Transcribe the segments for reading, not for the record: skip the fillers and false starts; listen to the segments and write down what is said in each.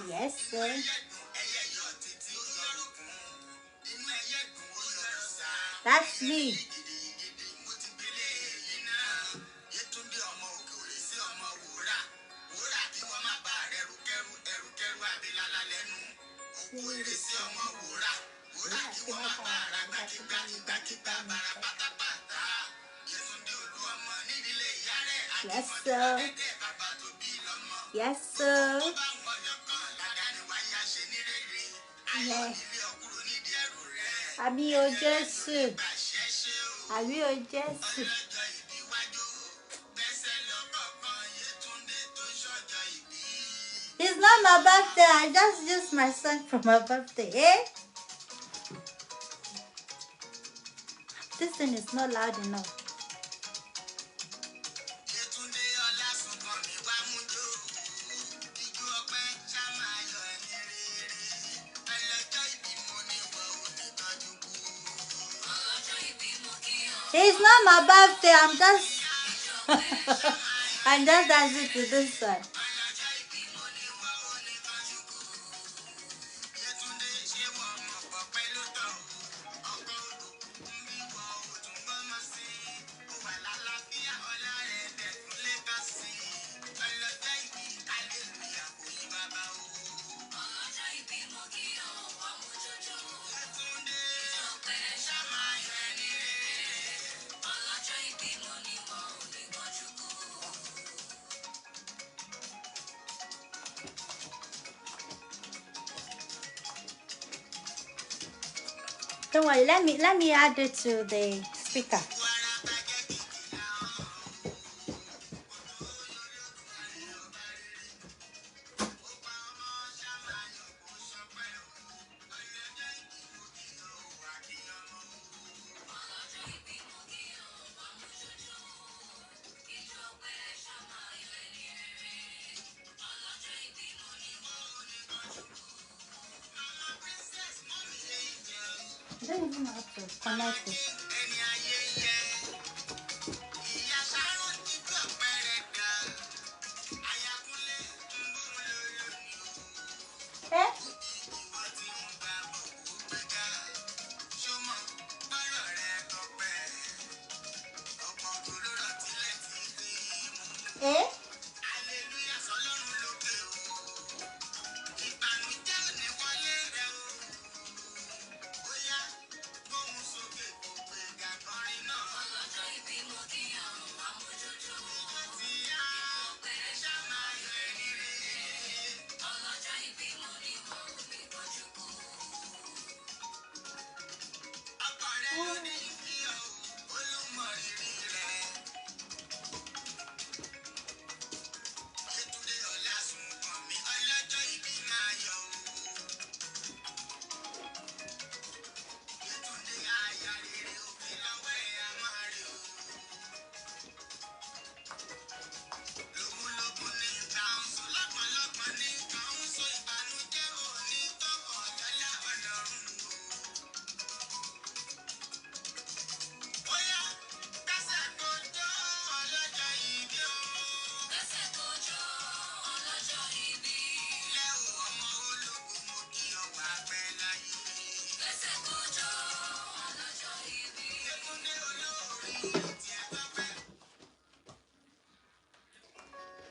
Yes, sir. That's me. Yes, sir. Yes, sir. Yeah. Àmì o Jésù. Àmì o Jésù. It's not my birthday. I just used my song for my birthday. Eh? This thing is not loud enough. It's not my birthday. I'm just dancing to this song. Don't worry, let me add it to the speaker. I don't even know how to connect it. Eh? Eh?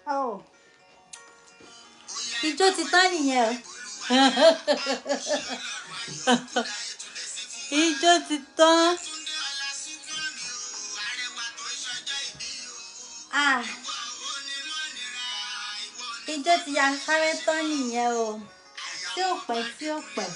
Oh. Ijó ti tán nìyẹn o. Ijó ti tán. Ah. Ijó ti ya sáré tán nìyẹn o. Tí ò pẹ́ tí ò pẹ́.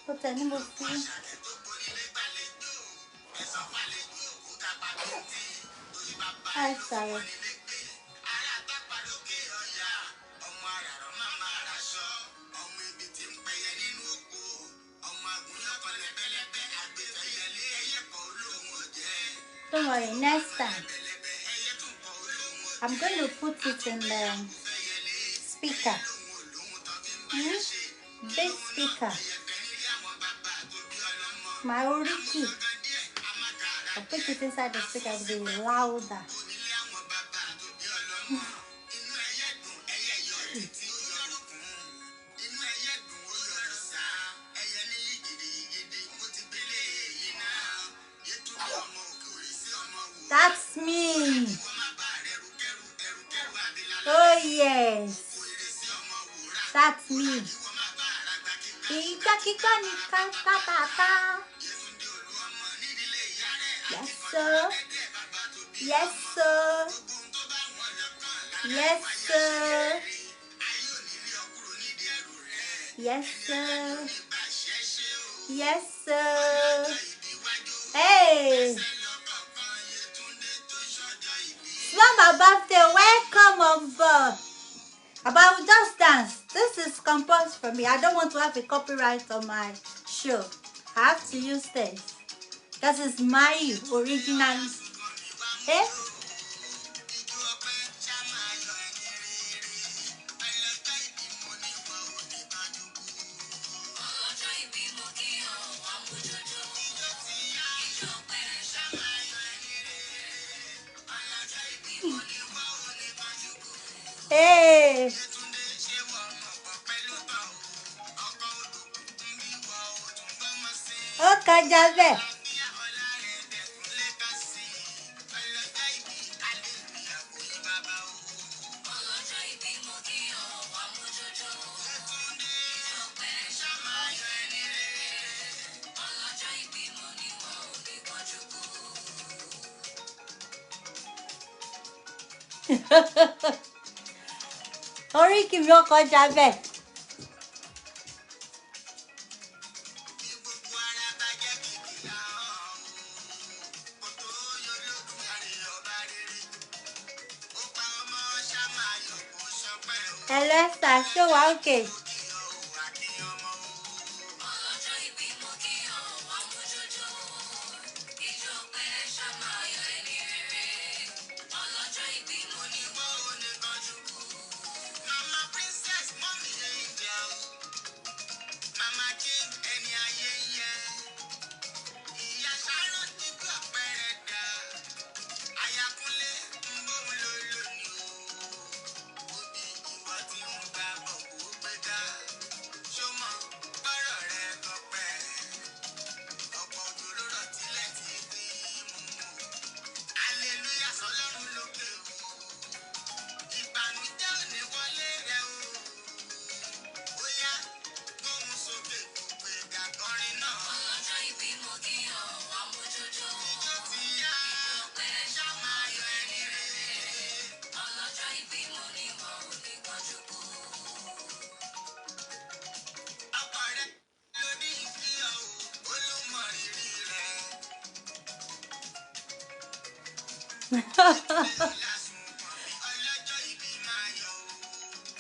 Ó tẹ ní mo fi. Hi, Sarah. Don't worry, next time. I'm going to put it in the speaker. Big speaker. My Oriki. I put it inside the speaker to be louder. That's me. Oh yes. That's me. Yes sir. Yes sir. Yes sir. Yes sir. Yes sir. Hey. It's not my birthday. Welcome on board. But I will just dance. This is composed for me. I don't want to have a copyright on my show. I have to use this. Because it's my original. Eh? Hey! Oh, Kajabe! Orí kì mí ó kọjá bẹ́ẹ̀. Ẹlẹ́sà ṣó wà òkè.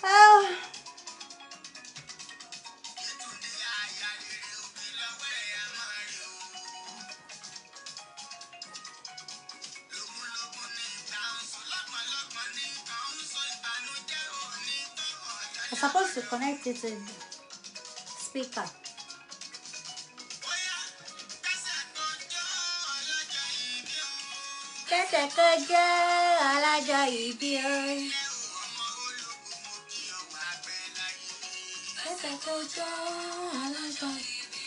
Oh. I'm supposed to connect it to the speaker. Kẹ́sẹ̀ kan jẹ́ alájọ ìbí o. Kẹ́sẹ̀ kan jẹ́ alájọ ìbí.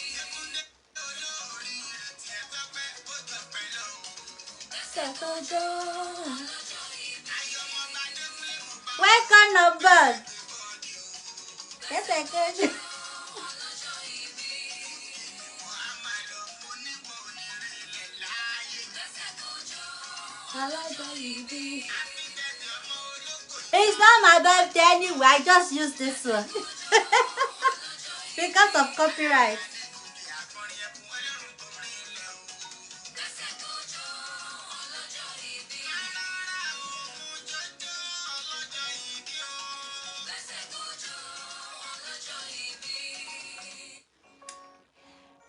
Kẹ́sẹ̀ kan jẹ́ alájọ ìbí. Welcome on board. Kẹ́sẹ̀ kan jẹ́. It's not my birthday anyway. I just use this one because of copyright.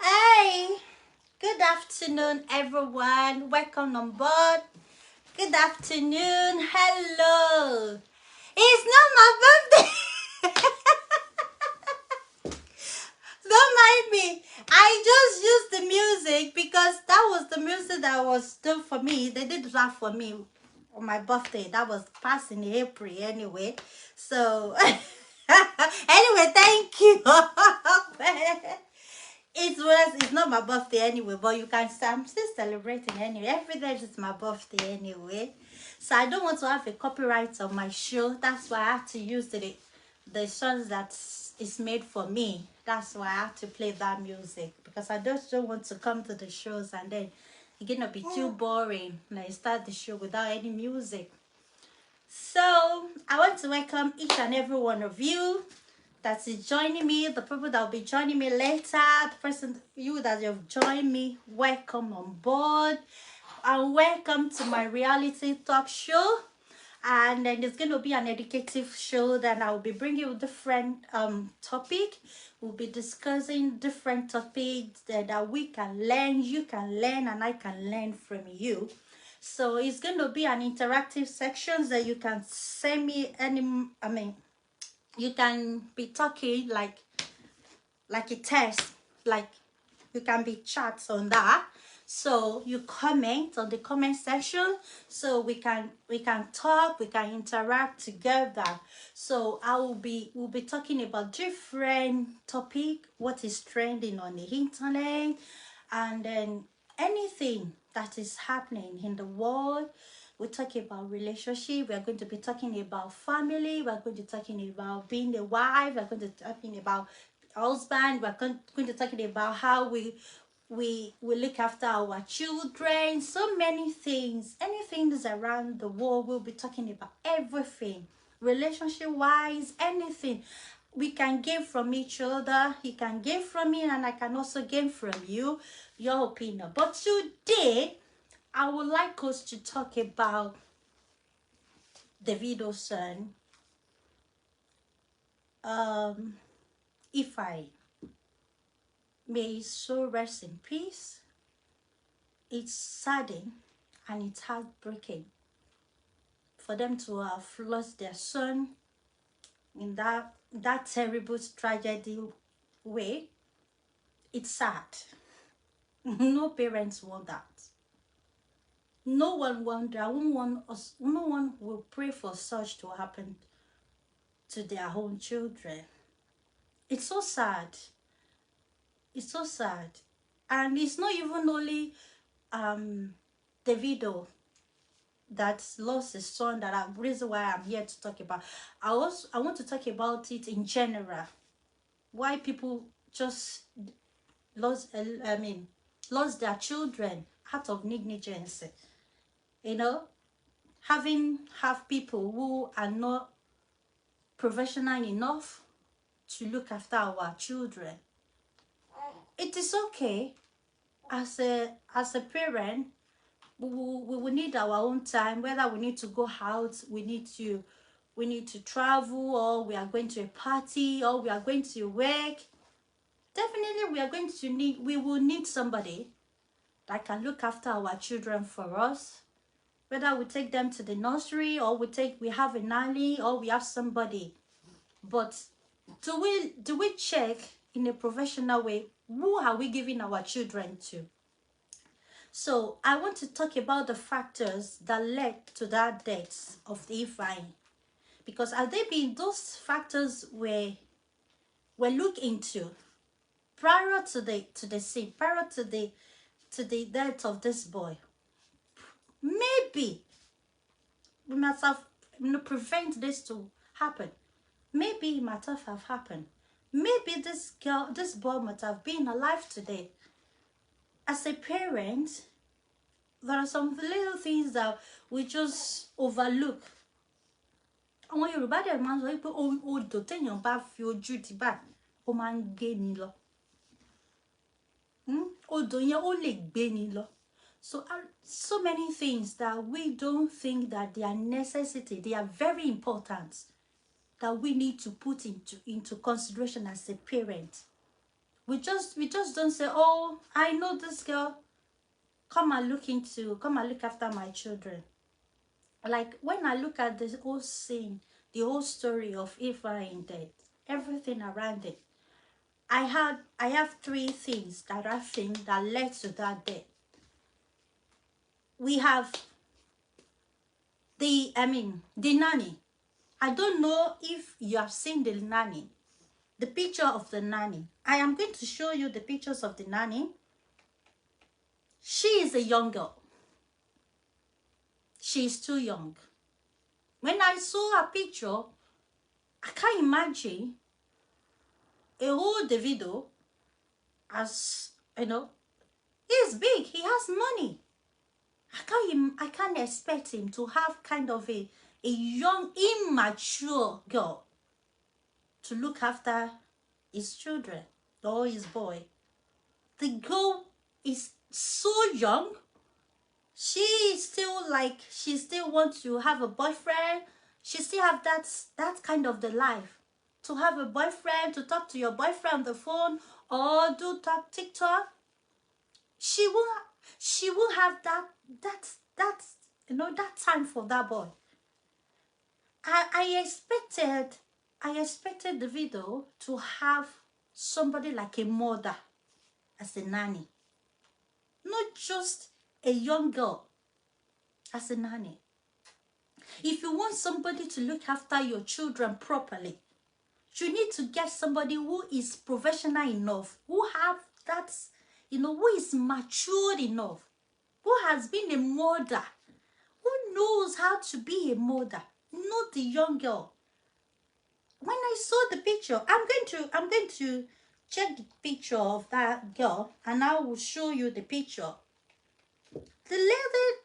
Hey, good afternoon, everyone. Welcome on board. Good afternoon. Hello. It's not my birthday. I just used the music because that was the music that was done for me. They did that for me on my birthday. That was past in April anyway. So anyway, thank you. It's not my birthday anyway, but you can say I'm still celebrating anyway. Every day is my birthday anyway. So I don't want to have a copyright on my show. That's why I have to use the songs that is made for me. That's why I have to play that music, because I just don't want to come to the shows and then it's gonna be too boring. Like start the show without any music. So I want to welcome each and every one of you that is joining me, the people that will be joining me later, the person, you that have joined me, welcome on board and welcome to my reality talk show. And then there's going to be an educative show that I will be bringing you different topic. We'll be discussing different topics that we can learn, you can learn, and I can learn from you. So it's going to be an interactive section that you can send me you can be talking like a test, like you can be chats on that. So you comment on the comment section, so we can talk, we can interact together. So we'll be talking about different topic, what is trending on the internet, and then anything that is happening in the world. We're talking about relationship. We're going to be talking about family. We're going to be talking about being a wife. We're going to be talking about husband. We're going to be talking about how we look after our children. So many things. Anything that's around the world, we'll be talking about everything. Relationship wise, anything. We can gain from each other. You can gain from me, and I can also gain from you your opinion. But today I would like us to talk about Davido's son, Ifeanyi. May his soul rest in peace. It's saddening and it's heartbreaking for them to have lost their son in that terrible tragedy way. It's sad. No parents want that. No one want that. No one will pray for such to happen to their own children. It's so sad. It's so sad. And it's not even only Davido that lost his son that reason why I'm here to talk about. I want to talk about it in general. Why people just lost lost their children out of negligence. You know, have people who are not professional enough to look after our children. It is okay as a parent. We will need our own time, whether we need to go out, we need to travel, or we are going to a party, or we are going to work. Definitely we will need somebody that can look after our children for us, whether we take them to the nursery, or we have a nanny, or we have somebody. But do we check in a professional way, who are we giving our children to? So I want to talk about the factors that led to that death of the Ifeanyi, because have they been those factors were looked into prior to the scene, prior to the death of this boy? Maybe we must have prevent this to happen. Maybe it might have happened. Maybe this boy might have been alive today. As a parent, there are some little things that we just overlook. Àwọn Yorùbá dẹ̀ máa ń sọ pé odò téèyàn bá fi ojú di báyìí ó máa ń gbé ni lọ. Odò yẹn ó lè gbé ni lọ. So many things that we don't think that they are necessity, they are very important, that we need to put into consideration as a parent. We just don't say, oh, I know this girl, come and look after my children. Like when I look at this whole scene, the whole story of Ifeanyi death, everything around it, I have three things that I think that led to that death. We have the nanny. I don't know if you have seen the nanny, the picture of the nanny. I am going to show you the pictures of the nanny. She is a young girl. She is too young. When I saw a picture, I can't imagine a whole Davido, as you know, he's big, he has money. I can't expect him to have kind of a young, immature girl to look after his children or his boy. The girl is so young. She still wants to have a boyfriend. She still have that kind of the life. To have a boyfriend, to talk to your boyfriend on the phone or do TikTok. She won't have that that time for that boy. I expected Davido to have somebody like a mother as a nanny, not just a young girl as a nanny. If you want somebody to look after your children properly, you need to get somebody who is professional enough, who have that, who is matured enough, who has been a mother, who knows how to be a mother, not the young girl. When I saw the picture, I'm going to check the picture of that girl and I will show you the picture. The lady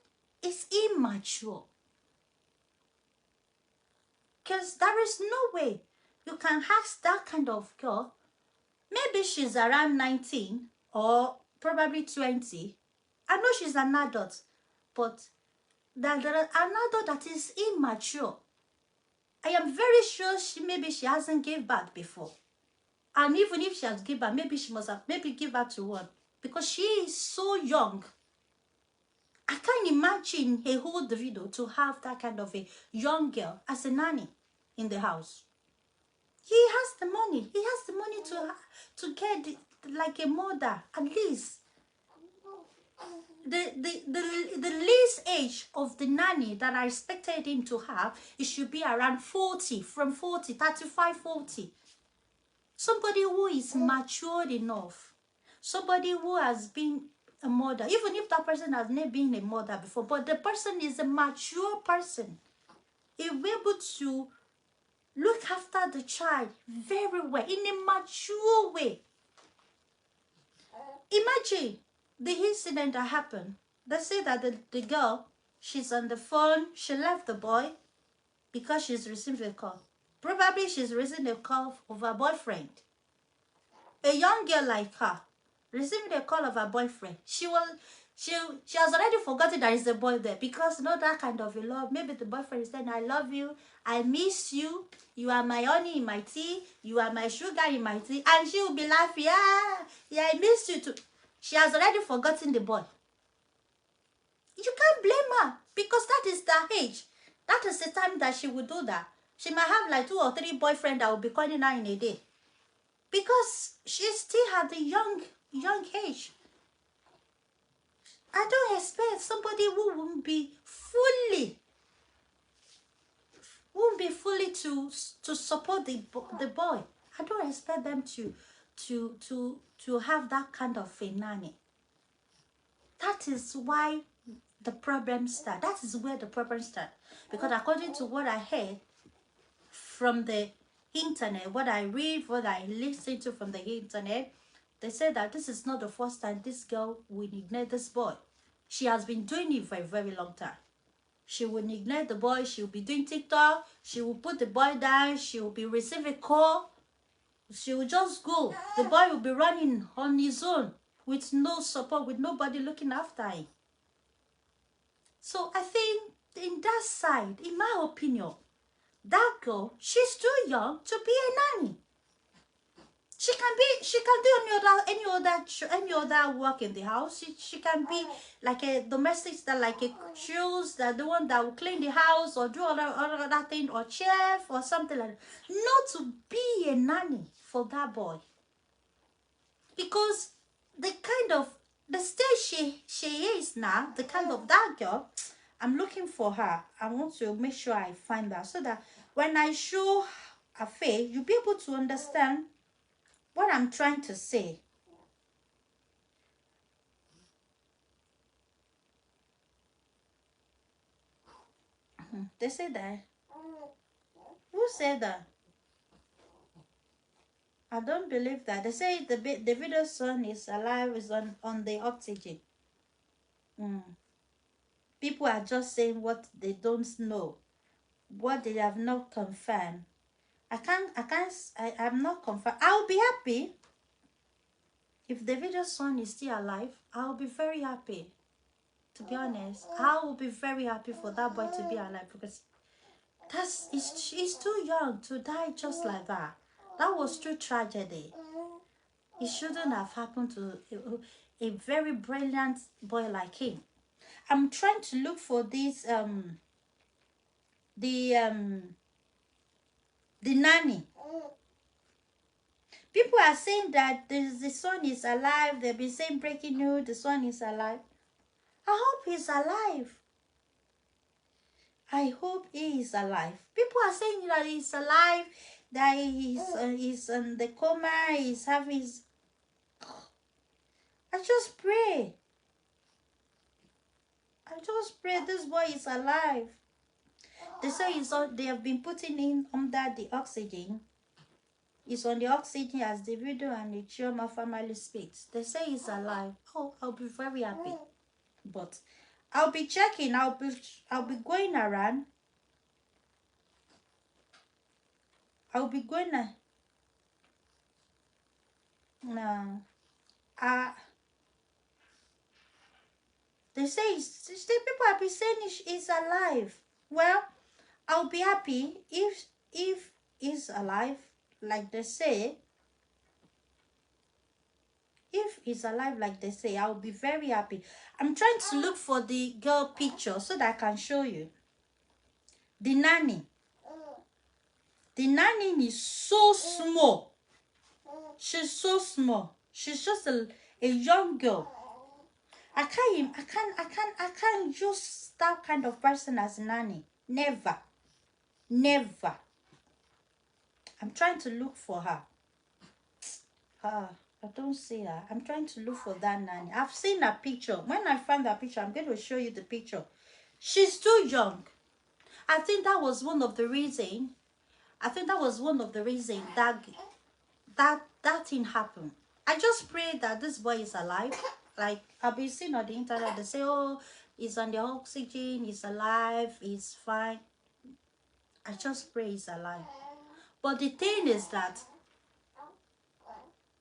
is immature. Because there is no way you can ask that kind of girl. Maybe she's around 19 or probably 20. I know she's an adult, but that there is an adult that is immature. I am very sure maybe she hasn't given birth before. And even if she has given birth, maybe she must have give birth to one. Because she is so young. I can't imagine a whole Davido to have that kind of a young girl as a nanny in the house. He has the money. He has the money to get like a mother, at least. The least age of the nanny that I expected him to have, it should be around 40, from 40, 35, 40. Somebody who is matured enough. Somebody who has been a mother, even if that person has never been a mother before, but the person is a mature person. He will be able to look after the child very well, in a mature way. Imagine the incident that happened. They say that the girl, she's on the phone, she left the boy because she's receiving a call. Probably she's receiving a call of her boyfriend. A young girl like her, receiving a call of her boyfriend, she has already forgotten there is a boy there, because not that kind of a love. Maybe the boyfriend is saying, I love you, I miss you, you are my honey in my tea, you are my sugar in my tea, and she will be laughing, yeah, I miss you too. She has already forgotten the boy. You can't blame her, because that is the age. That is the time that she would do that. She might have like 2 or 3 boyfriends that will be calling her in a day, because she still had the young age. I don't expect somebody who won't be fully to support the boy. I don't expect them to have that kind of a nanny. That is why the problem starts. That is where the problem starts. Because according to what I heard from the internet, what I read, what I listen to from the internet, they said that this is not the first time this girl will neglect this boy. She has been doing it for a very long time. She will neglect the boy. She will be doing TikTok. She will put the boy down. She will be receiving call. She will just go. The boy will be running on his own with no support, with nobody looking after him. So I think in that side, in my opinion, that girl, she's too young to be a nanny. She can do any other work in the house. She can be like a domestic, that like a shoes, that the one that will clean the house or do other thing, or chef or something like that. Not to be a nanny for that boy. Because the stage she is now, the kind of that girl, I'm looking for her. I want to make sure I find her so that when I show her face, you'll be able to understand what I'm trying to say. They say that. Who said that? I don't believe that. They say the video son is alive, is on the oxygen. Mm. People are just saying what they don't know, what they have not confirmed. I'm not confirmed. I'll be happy if the video son is still alive. I'll be very happy. To be honest, I will be very happy for that boy to be alive because he's too young to die just like that. That was true tragedy. It shouldn't have happened to a very brilliant boy like him. I'm trying to look for this the um the nanny. People are saying that the son is alive. They've been saying breaking news, the son is alive. I hope he's alive. I hope he is alive. People are saying that he's alive, that he's in the coma, he's having his... I just pray. I just pray this boy is alive. They say they have been putting him under the oxygen. He's on the oxygen as Davido and the Chioma family speaks. They say he's alive. Oh, I'll be very happy. But I'll be checking. I'll be going around. I'll be going. No. They say people have been saying he's alive. Well, I'll be happy if he's alive, like they say. If he's alive, like they say, I'll be very happy. I'm trying to look for the girl picture so that I can show you. The nanny. The nanny is so small. She's so small. She's just a young girl. I can't use that kind of person as a nanny. Never. Never. I'm trying to look for her. I don't see her. I'm trying to look for that nanny. I've seen her picture. When I find that picture, I'm going to show you the picture. She's too young. I think that was one of the reasons. That thing happened. I just pray that this boy is alive. Like, I've been seeing on the internet, they say, oh, he's on the oxygen, he's alive, he's fine. I just pray he's alive. But the thing is that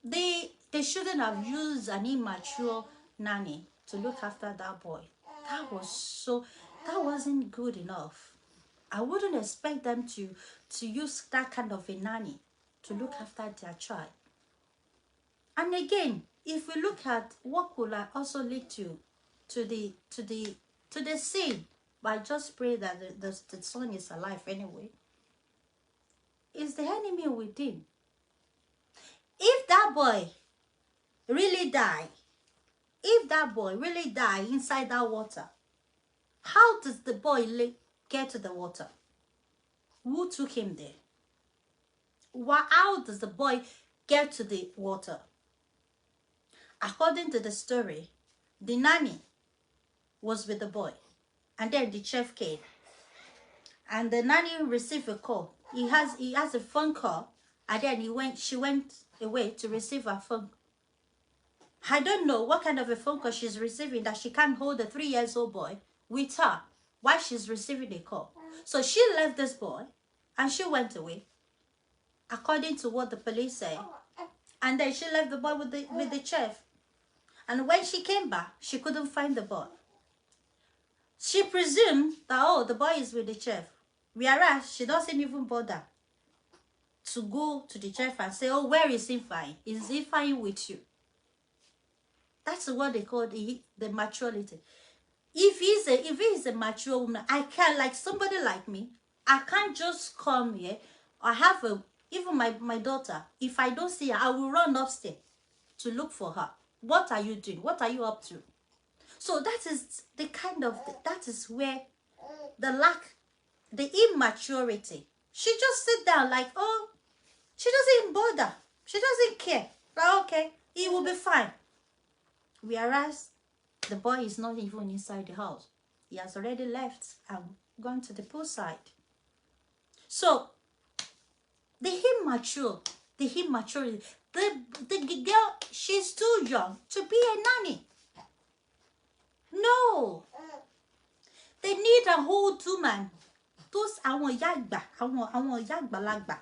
they shouldn't have used an immature nanny to look after that boy. That wasn't good enough. I wouldn't expect them to use that kind of a nanny to look after their child. And again, if we look at what could also lead to the sin, but I just pray that the son is alive anyway, is the enemy within. If that boy really die inside that water, how does the boy get to the water? Who took him there? How does the boy get to the water? According to the story, the nanny was with the boy, and then the chef came, and the nanny received a call. He has a phone call, and then she went away to receive her phone. I don't know what kind of a phone call she's receiving that she can't hold a 3-year-old boy with her while she's receiving a call. So she left this boy and she went away, according to what the police say. And then she left the boy with the chef. And when she came back, she couldn't find the boy. She presumed that, oh, the boy is with the chef. Whereas she doesn't even bother to go to the chef and say, oh, where is Ifeanyi? Is Ifeanyi with you? That's what they call the maturity. If he is a mature woman, I can, like somebody like me, I can't just come here. I have even my daughter. If I don't see her, I will run upstairs. to look for her. What are you doing? What are you up to? So that is the kind of, that is where the lack, the immaturity. She just sit down like, oh, she doesn't bother. She doesn't care. Like, okay, he will be fine. Whereas the boy is not even inside the house. He has already left and gone to the poolside. So the immaturity, the girl, she's too young to be a nanny. No, they need an old woman. Those àwọn àgbàlagbà.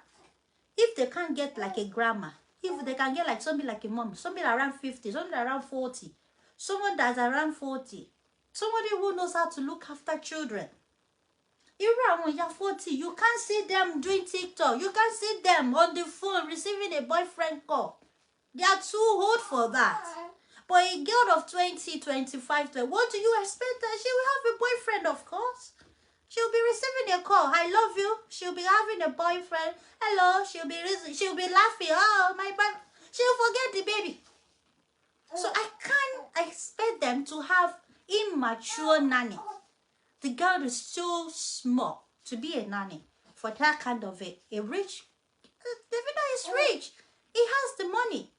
If they can't get like a grandma, if they can get like somebody like a mom, somebody around 50, somebody around 40, someone that's around 40, somebody who knows how to look after children. Even when you're 40, you can't see them doing TikTok. You can't see them on the phone receiving a boyfriend call. They are too old for that. But a girl of 20, 25, what do you expect? That she will have a boyfriend, of course. She'll be receiving a call. I love you. She'll be having a boyfriend. Hello. She'll be laughing. Oh, my bad. She'll forget the baby. So I can't expect them to have immature nanny. The girl is so small to be a nanny for that kind of a rich. Davido is rich. He has the money.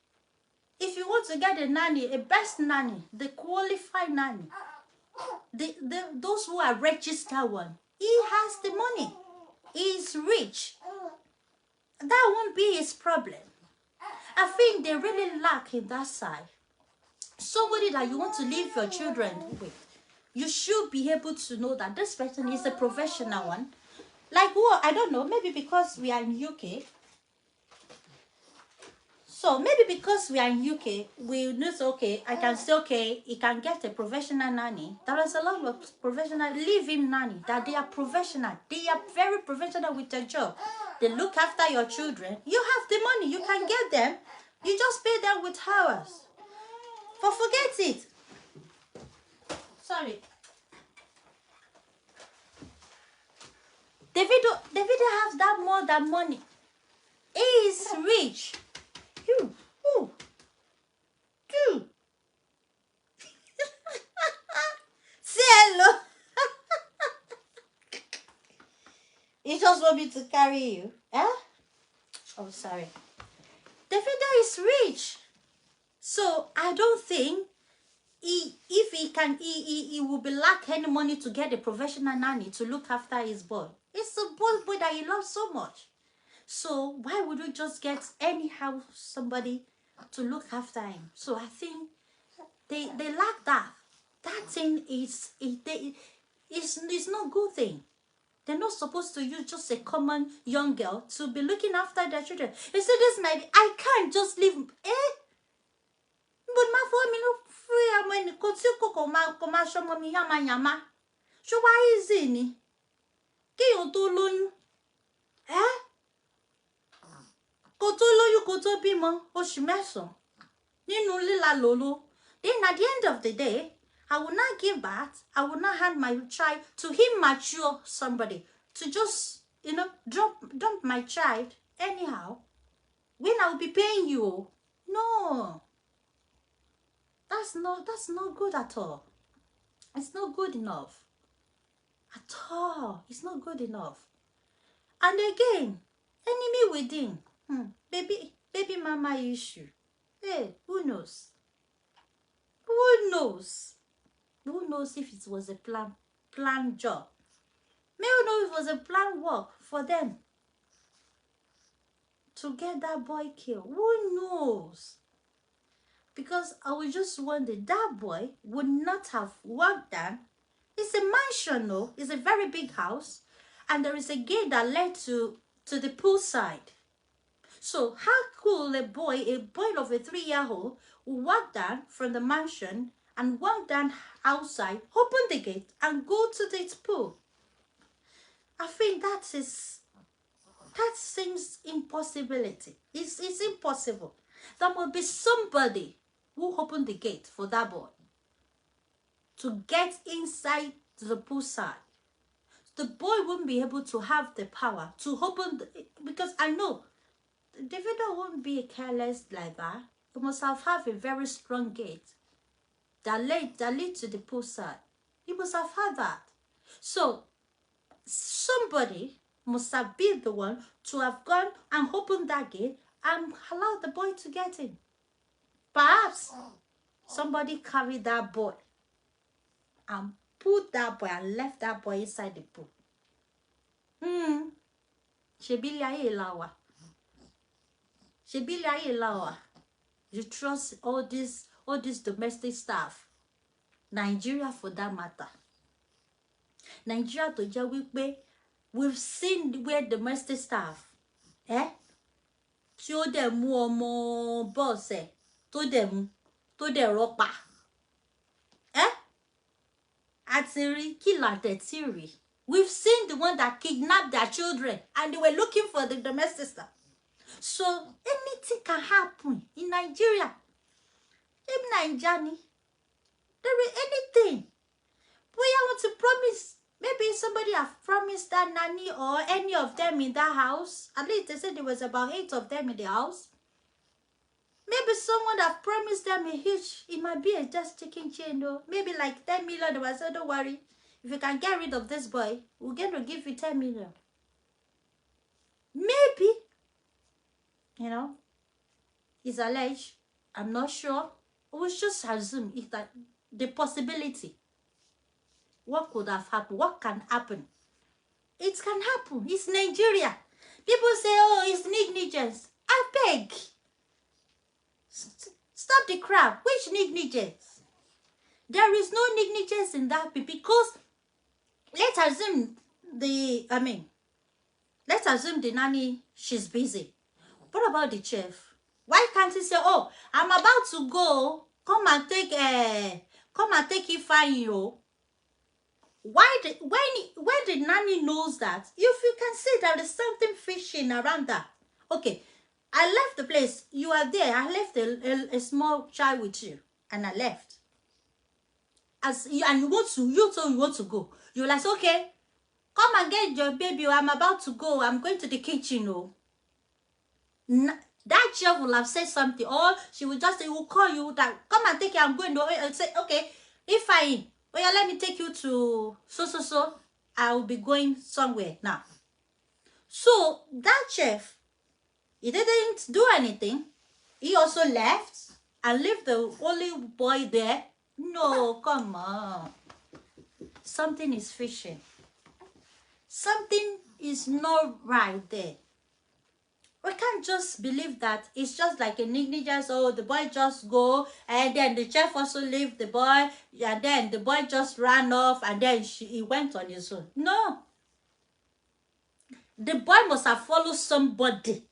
If you want to get a nanny, a best nanny, the qualified nanny, those who are registered one, he has the money. He is rich. That won't be his problem. I think they really lack in that side. Somebody that you want to leave your children with, you should be able to know that this person is a professional one. Like what? I don't know. Maybe because we are in UK. So maybe because we are in UK, we know, okay, I can say, okay, he can get a professional nanny. There is a lot of professional live-in nanny that they are professional. They are very professional with their job. They look after your children. You have the money. You can get them. You just pay them with hours. But forget it. Sorry. Davido has that more than money. He is rich. You. Say hello. You just want me to carry you? Eh? Oh, sorry. Davido is rich. So I don't think if he will be lack any money to get a professional nanny to look after his boy. It's a boy that he loves so much. So why would we just get anyhow somebody to look after him? So I think they lack that. That thing is not good thing. They're not supposed to use just a common young girl to be looking after their children. You see, this might I can't just leave. But my family no free when kotiko koma show me yama. So why is it ni? Ki o to lóyún. Kó tó lóyún kó tó bímọ oṣù mẹ́sàn. Nínú líla lolo. Then at the end of the day, I will not give birth. I will not hand my child to immature somebody to just, dump my child anyhow. When I will be paying you. No. That's not good at all. It's not good enough. At all. It's not good enough. And again, enemy within. Baby mama issue. Hey, who knows? Who knows? Who knows if it was a planned job? Maybe know it was a planned work for them to get that boy killed. Who knows? Because I was just wondering, that boy would not have walked down. It's a mansion, no? It's a very big house. And there is a gate that led to the poolside. So how could a boy of a 3-year-old, walk down from the mansion and walk down outside, open the gate, and go to the pool? I think that seems impossibility. It's impossible. There will be somebody who opened the gate for that boy to get inside the poolside. The boy won't be able to have the power to open because I know Davido won't be careless like that. You must have a very strong gate that lead to the poolside. You must have had that. So somebody must have been the one to have gone and opened that gate and allowed the boy to get in. Perhaps somebody carried that boy and put that boy and left that boy inside the pool. Ṣebí ilé ayé la wà. Ṣebí ilé ayé la wà. You trust all this domestic staff. Nigeria for that matter. Nigeria tó jẹ́ wípé we've seen where domestic staff tí ó dẹ̀ mú ọmọ bọ́ọ̀sẹ̀ tó dẹ̀ rọ́pa àti rí kí làdẹ̀ tí rí. We've seen the one that kidnapped their children and they were looking for the domestic staff. So anything can happen in Nigeria. In Nigeria, there is anything. We want to promise. Maybe somebody have promised that nanny or any of them in that house. At least they said there was about 8 of them in the house. Maybe someone have promised them a huge, it might be a just chicken chain though. Maybe like 10 million. They will say, don't worry. If you can get rid of this boy, we're going to give you 10 million. Maybe, it's alleged. I'm not sure. We'll just assume if that the possibility. What could have happened? What can happen? It can happen. It's Nigeria. People say, oh, it's negligence. I beg. Stop the crap. Which negligence? There is no negligence in that because let's assume the nanny, she's busy. What about the chef? Why can't he say, oh, I'm about to go. Come and take Ifeanyi. Why when the nanny knows that, if you can see there is something fishing around that. Okay, I left the place. You are there. I left a small child with you, and I left. You want to go. You're like, okay, come and get your baby. I'm about to go. I'm going to the kitchen. That chef will have said something, or she will just say, will call you that come and take it. I'm going to say, okay, Ifeanyi, let me take you to so. I will be going somewhere now. So that chef, he didn't do anything. He also left and left the only boy there. No, come on. Something is fishing. Something is not right there. We can't just believe that it's just like a negligence. Oh, the boy just go, and then the chef also leave the boy, and then the boy just ran off, and then he went on his own. No. The boy must have followed somebody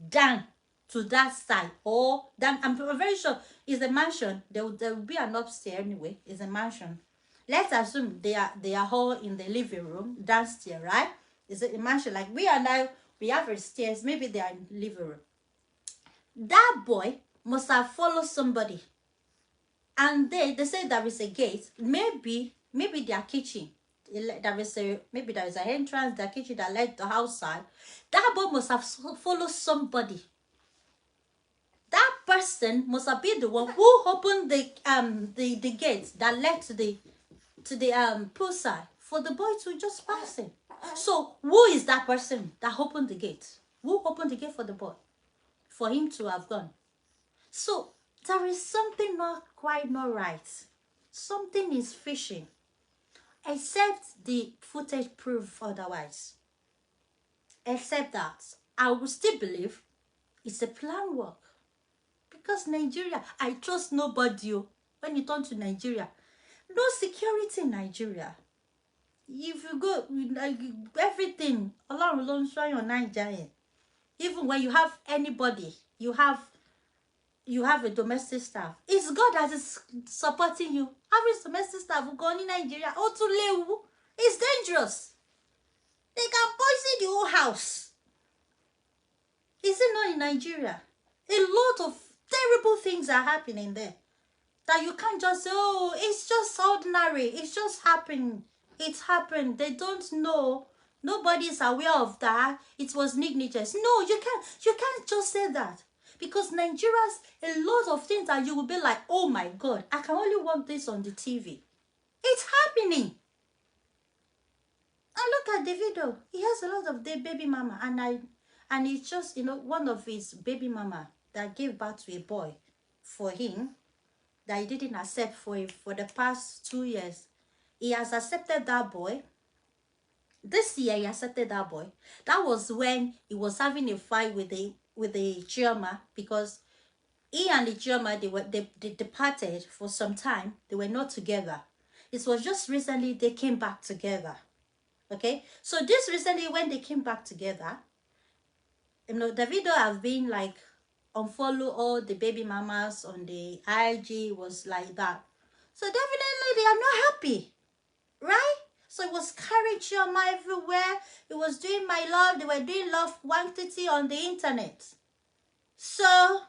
down to that side, or down. I'm very sure it's a mansion. There will be an upstairs anyway. It's a mansion. Let's assume they are all in the living room downstairs, right? It's a mansion like we are now. We have a stairs. Maybe they are in the living room. That boy must have followed somebody, and they say there is a gate. Maybe their kitchen. There is an entrance. Their kitchen that led to outside. That boy must have followed somebody. That person must have been the one who opened the gate that led to the poolside for the boy to just pass in. So who is that person that opened the gate? Who opened the gate for the boy? For him to have gone. So there is something not right. Something is fishing. Except the footage proof otherwise. Except that, I will still believe it's a planned work. Because Nigeria, I trust nobody. When you turn to Nigeria, no security in Nigeria. If you go, like everything, alone showing on Nigeria. Even when you have anybody, you have a domestic staff. It's God that is supporting you. Having domestic staff who go in Nigeria, it's dangerous. They can poison the whole house. Is it not in Nigeria? A lot of terrible things are happening there. That you can't just say, oh, it's just ordinary. It's just happening. It's happened. They don't know. Nobody's aware of that. It was negligence. No, you can't just say that. Because Nigeria's a lot of things that you will be like, oh my God, I can only watch this on the TV. It's happening. And look at Davido. He has a lot of baby mama, and it's just, one of his baby mama that gave birth to a boy for him that he didn't accept for the past 2 years. He has accepted that boy. This year he accepted that boy. That was when he was having a fight with the Chioma, because he and the Chioma, they departed for some time. They were not together. It was just recently they came back together. Okay, so this recently when they came back together, Davido have been like unfollow all the baby mamas on the IG, was like that. So definitely they are not happy, right? So it was carrying Chioma everywhere. It was doing my love. They were doing love quantity on the internet. So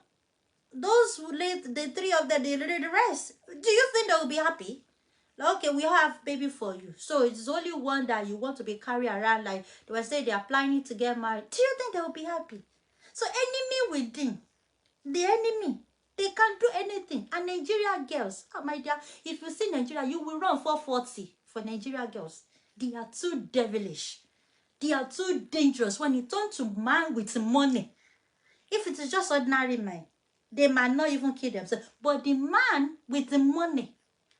those who lived, the three of them, they did the rest. Do you think they will be happy? Okay, we have baby for you. So it's only one that you want to be carried around, like they were saying they are planning to get married. Do you think they will be happy? So enemy within, the enemy, they can't do anything. And Nigeria girls, oh my dear, if you see Nigeria, you will run 440 for Nigeria girls. They are too devilish. They are too dangerous. When it turns to man with money, if it is just ordinary man, they might not even kill themselves. But the man with the money,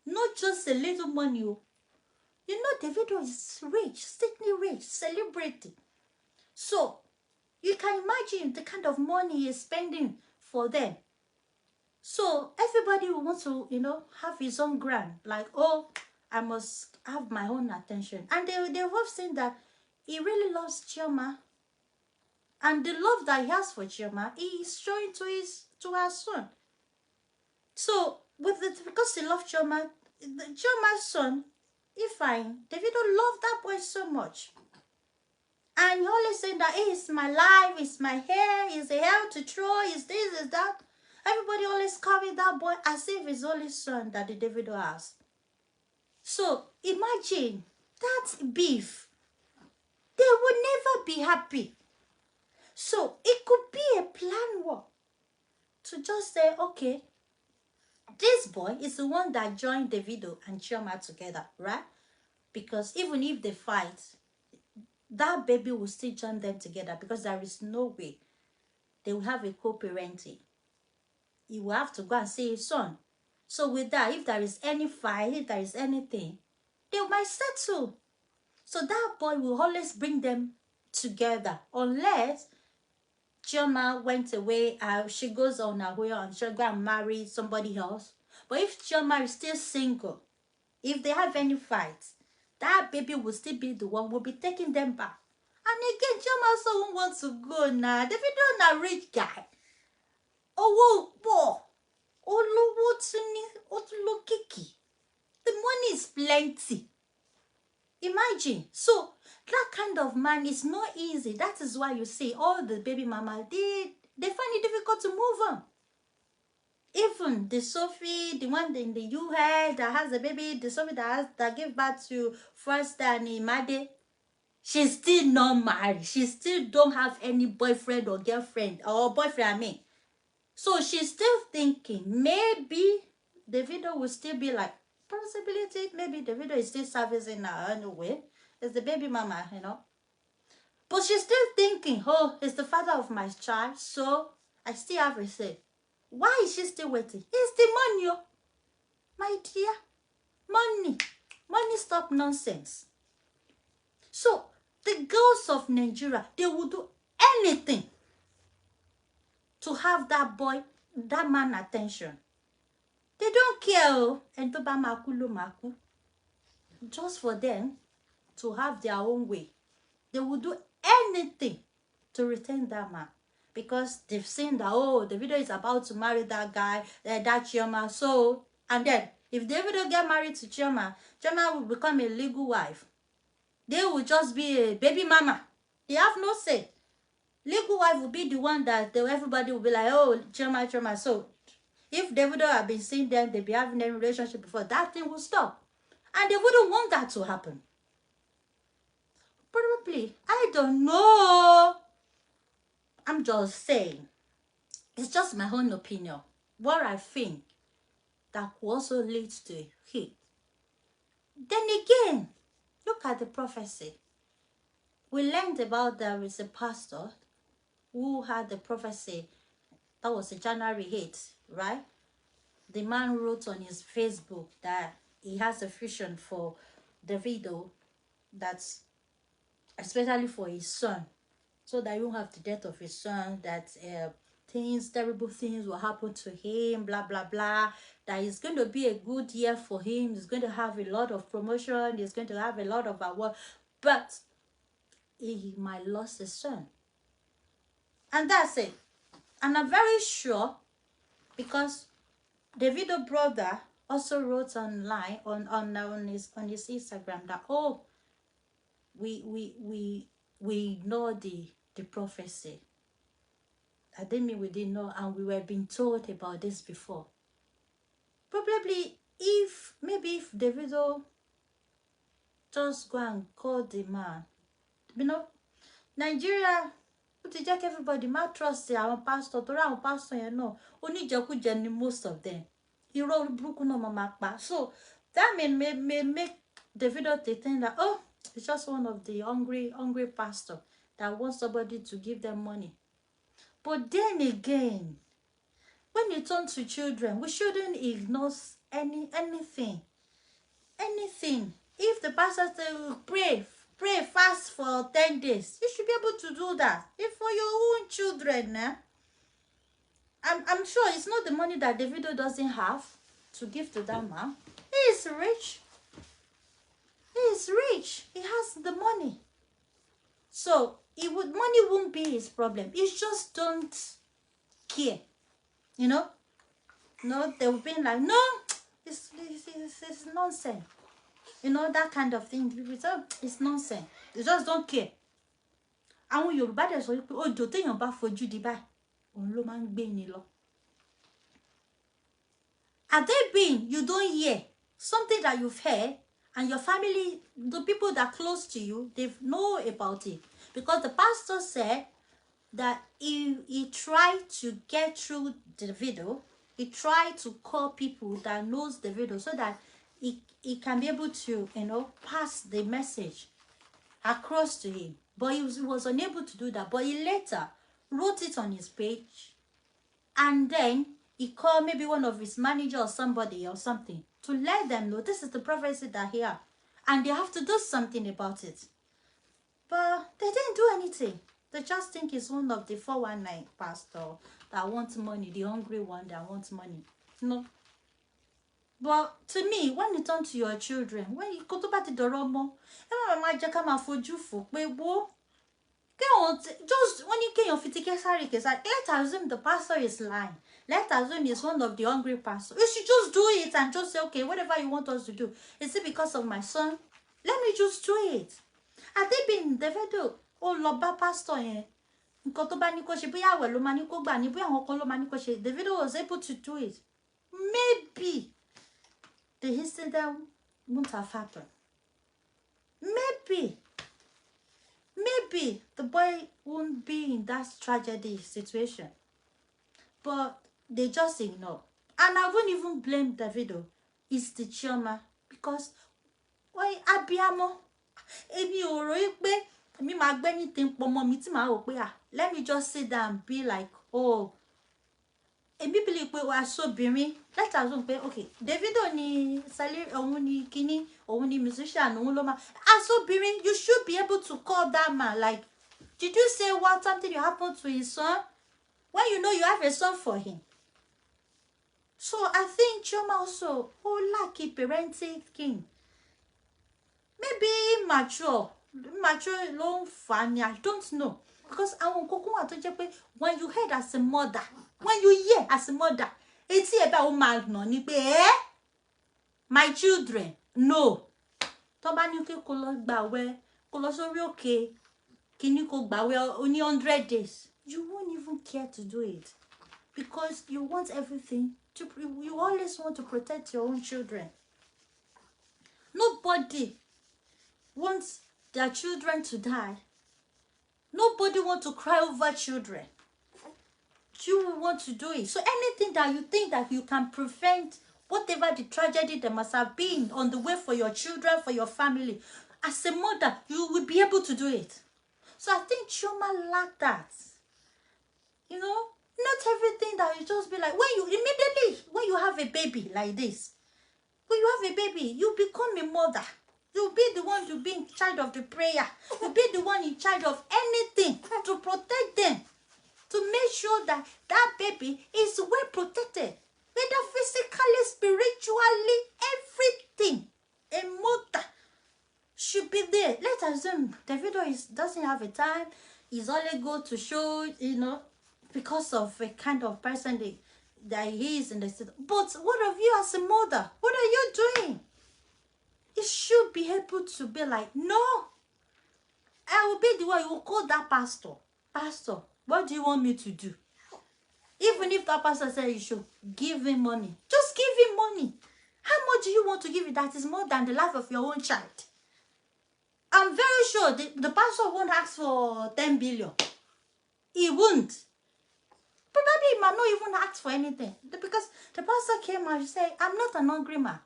not just a little money. Davido is rich, strictly rich, celebrity. So you can imagine the kind of money he's spending for them. So everybody will want to, have his own grant. Like, oh, I must have my own attention. And they have seen that he really loves Chioma. And the love that he has for Chioma, he is showing to her son. So because he loves Chioma, Chioma's son, Ifeanyi, Davido loved that boy so much. And he always saying that, hey, it's my life, it's my hair, it's the hair to throw, it's this, it's that. Everybody always carry that boy as if it's only son that the Davido has. So imagine that beef. They will never be happy. So it could be a plan war to just say, okay, this boy is the one that joined Davido and Chioma together, right? Because even if they fight, that baby will still join them together, because there is no way they will have a co-parenting. He will have to go and see his son. So with that, if there is any fight, if there is anything, they might settle. So that boy will always bring them together, unless Chioma went away, she goes on her way and she'll go and marry somebody else. But if Chioma is still single, if they have any fights, that baby will still be the one, will be taking them back. And again, Chioma also won't want to go now. Davido na rich guy. Oh, boy. Kiki. The money is plenty. Imagine. So that kind of man is not easy. That is why you see all the baby mama, they find it difficult to move on. Even the Sophie, the one in the US that has a baby, the Sophie that gave birth to first and Imade, she's still not married. She still don't have any boyfriend or girlfriend, or boyfriend, I mean. So she's still thinking maybe Davido will still be like, possibility, maybe Davido is still servicing her anyway. It's the baby mama, But she's still thinking, oh, it's the father of my child, so I still have a say. Why is she still waiting? It's the money, oh. My dear. Money. Money stop nonsense. So the girls of Nigeria, they will do anything to have that boy, that man attention. They don't care, just for them to have their own way. They will do anything to retain that man, because they've seen that, oh, Davido is about to marry that guy, that Chioma. So, and then if Davido get married to Chioma, Chioma will become a legal wife. They will just be a baby mama. They have no say. Legal wife will be the one that everybody will be like, oh, Chioma. So if Davido have been seeing them, they be having a relationship before, that thing will stop. And they wouldn't want that to happen. Probably. I don't know. I'm just saying. It's just my own opinion. What I think that could also lead to hate. Then again, look at the prophecy. We learned about there is a pastor who had the prophecy. That was a January 8th, right? The man wrote on his Facebook that he has a vision for Davido, that's especially for his son, so that he won't have the death of his son, that terrible things will happen to him, blah blah blah, that it's going to be a good year for him, he's going to have a lot of promotion, he's going to have a lot of award, but he might lose his son. And that's it. And I'm very sure, because Davido brother also wrote online on his Instagram that, oh, we know the prophecy. I didn't mean we didn't know, and we were being told about this before. Probably if Davido just go and call the man, Nigeria, ó ti jẹ́ kí everybody má trust àwọn pastor, torí àwọn pastor yẹn náà oníjẹkújẹ ni most of them, irọ́ burúkú náà máa pa. So that may make Davido to think that, oh, it's just one of the hungry pastor that wants somebody to give them money. But then again, when it comes to children, we shouldn't ignore anything. If the pastor says pray fast for 10 days, you should be able to do that. If for your own children, I'm sure it's not the money that Davido doesn't have to give to that man. He is rich. He has the money. So money won't be his problem. He just don't care. No, they'll be like, no, it's nonsense. That kind of thing. People say, it's nonsense. They just don't care. Àwọn Yorùbá dẹ̀ sọ pé òjò téèyàn bá fojú di báyìí, òun ló máa ń gbé ni lọ. Have they been, you don't hear something that you've heard, and your family, the people that are close to you, they know about it? Because the pastor said that he tried to get through the video. He tried to call people that knows the video so that he can be able to, pass the message across to him. But he was unable to do that. But he later wrote it on his page, and then he called maybe one of his manager or somebody or something to let them know this is the prophecy that he had, and they have to do something about it. But they didn't do anything. They just think it's one of the 419 pastor that wants money, the hungry one that wants money. But to me, when it comes to your children, when you go to the doromo, just when you get your let's assume the pastor is lying. Let's assume he's one of the hungry pastors. You should just do it and just say, okay, whatever you want us to do. Is it because of my son? Let me just do it. Have they been Davido? Oh, Loba pastor yẹn. Nǹkan tó bá ní kó ṣe, bóyá àwẹ̀ ló máa ní kó gbà ní, bóyá àwọn kan ló máa ní kó ṣe. Davido was able to do it. Maybe the incident wouldn't have happened. Maybe the boy won't be in that tragedy situation. But they just ignore. And I won't even blame Davido. It's the Chioma. Because why Abiamo? Ebi ò rò pé mi máa gbé anything pọ̀ mọ́ mi tí màá rò pé let me just sit down and be like, oh, èmi believe pé wàá sóbìnrin. Let's assume pé, okay, Davido ni òun ni kíní, òun ni musician, òun ló máa. As sóbìnrin, you should be able to call that man. Like, did you say something happened to his son? When you know you have a son for him. So I think Chioma also, lucky parenting king. Maybe immature ló ń fà ni, I don't know. Because àwọn kókó wà tó jẹ́ pé when you hear as a mother, etí ẹ̀ bá ó máa nà ní pé my children, no. Tó bá ní kí kó lọ gbààwẹ̀, kó lọ sórí òkè, kíní kó gbààwẹ̀ oní 100 days, you won't even care to do it. Because you want everything you always want to protect your own children. Nobody wants their children to die. Nobody wants to cry over children. you want to do it. So anything that you think that you can prevent whatever the tragedy there must have been on the way for your children, for your family, as a mother, you will be able to do it. So I think Chioma lacked that. You know, not everything that you just be like, when you have a baby like this, when you have a baby, you become a mother. You'll be the one to be in charge of the prayer. You'll be the one in charge of anything to protect them, to make sure that that baby is well protected, whether physically, spiritually, everything. A mother should be there. Let's assume Davido doesn't have a time. He's only go to show, you know, because of a kind of person that he is in the city. But what of you as a mother? What are you doing? You should be able to be like, no, I will be the one. You will call that pastor. Pastor, what do you want me to do? Even if that pastor says you should give him money, just give him money. How much do you want to give it that is more than the life of your own child? I'm very sure the pastor won't ask for 10 billion. He won't. Probably he might not even ask for anything. Because the pastor came and said, I'm not an hungry man.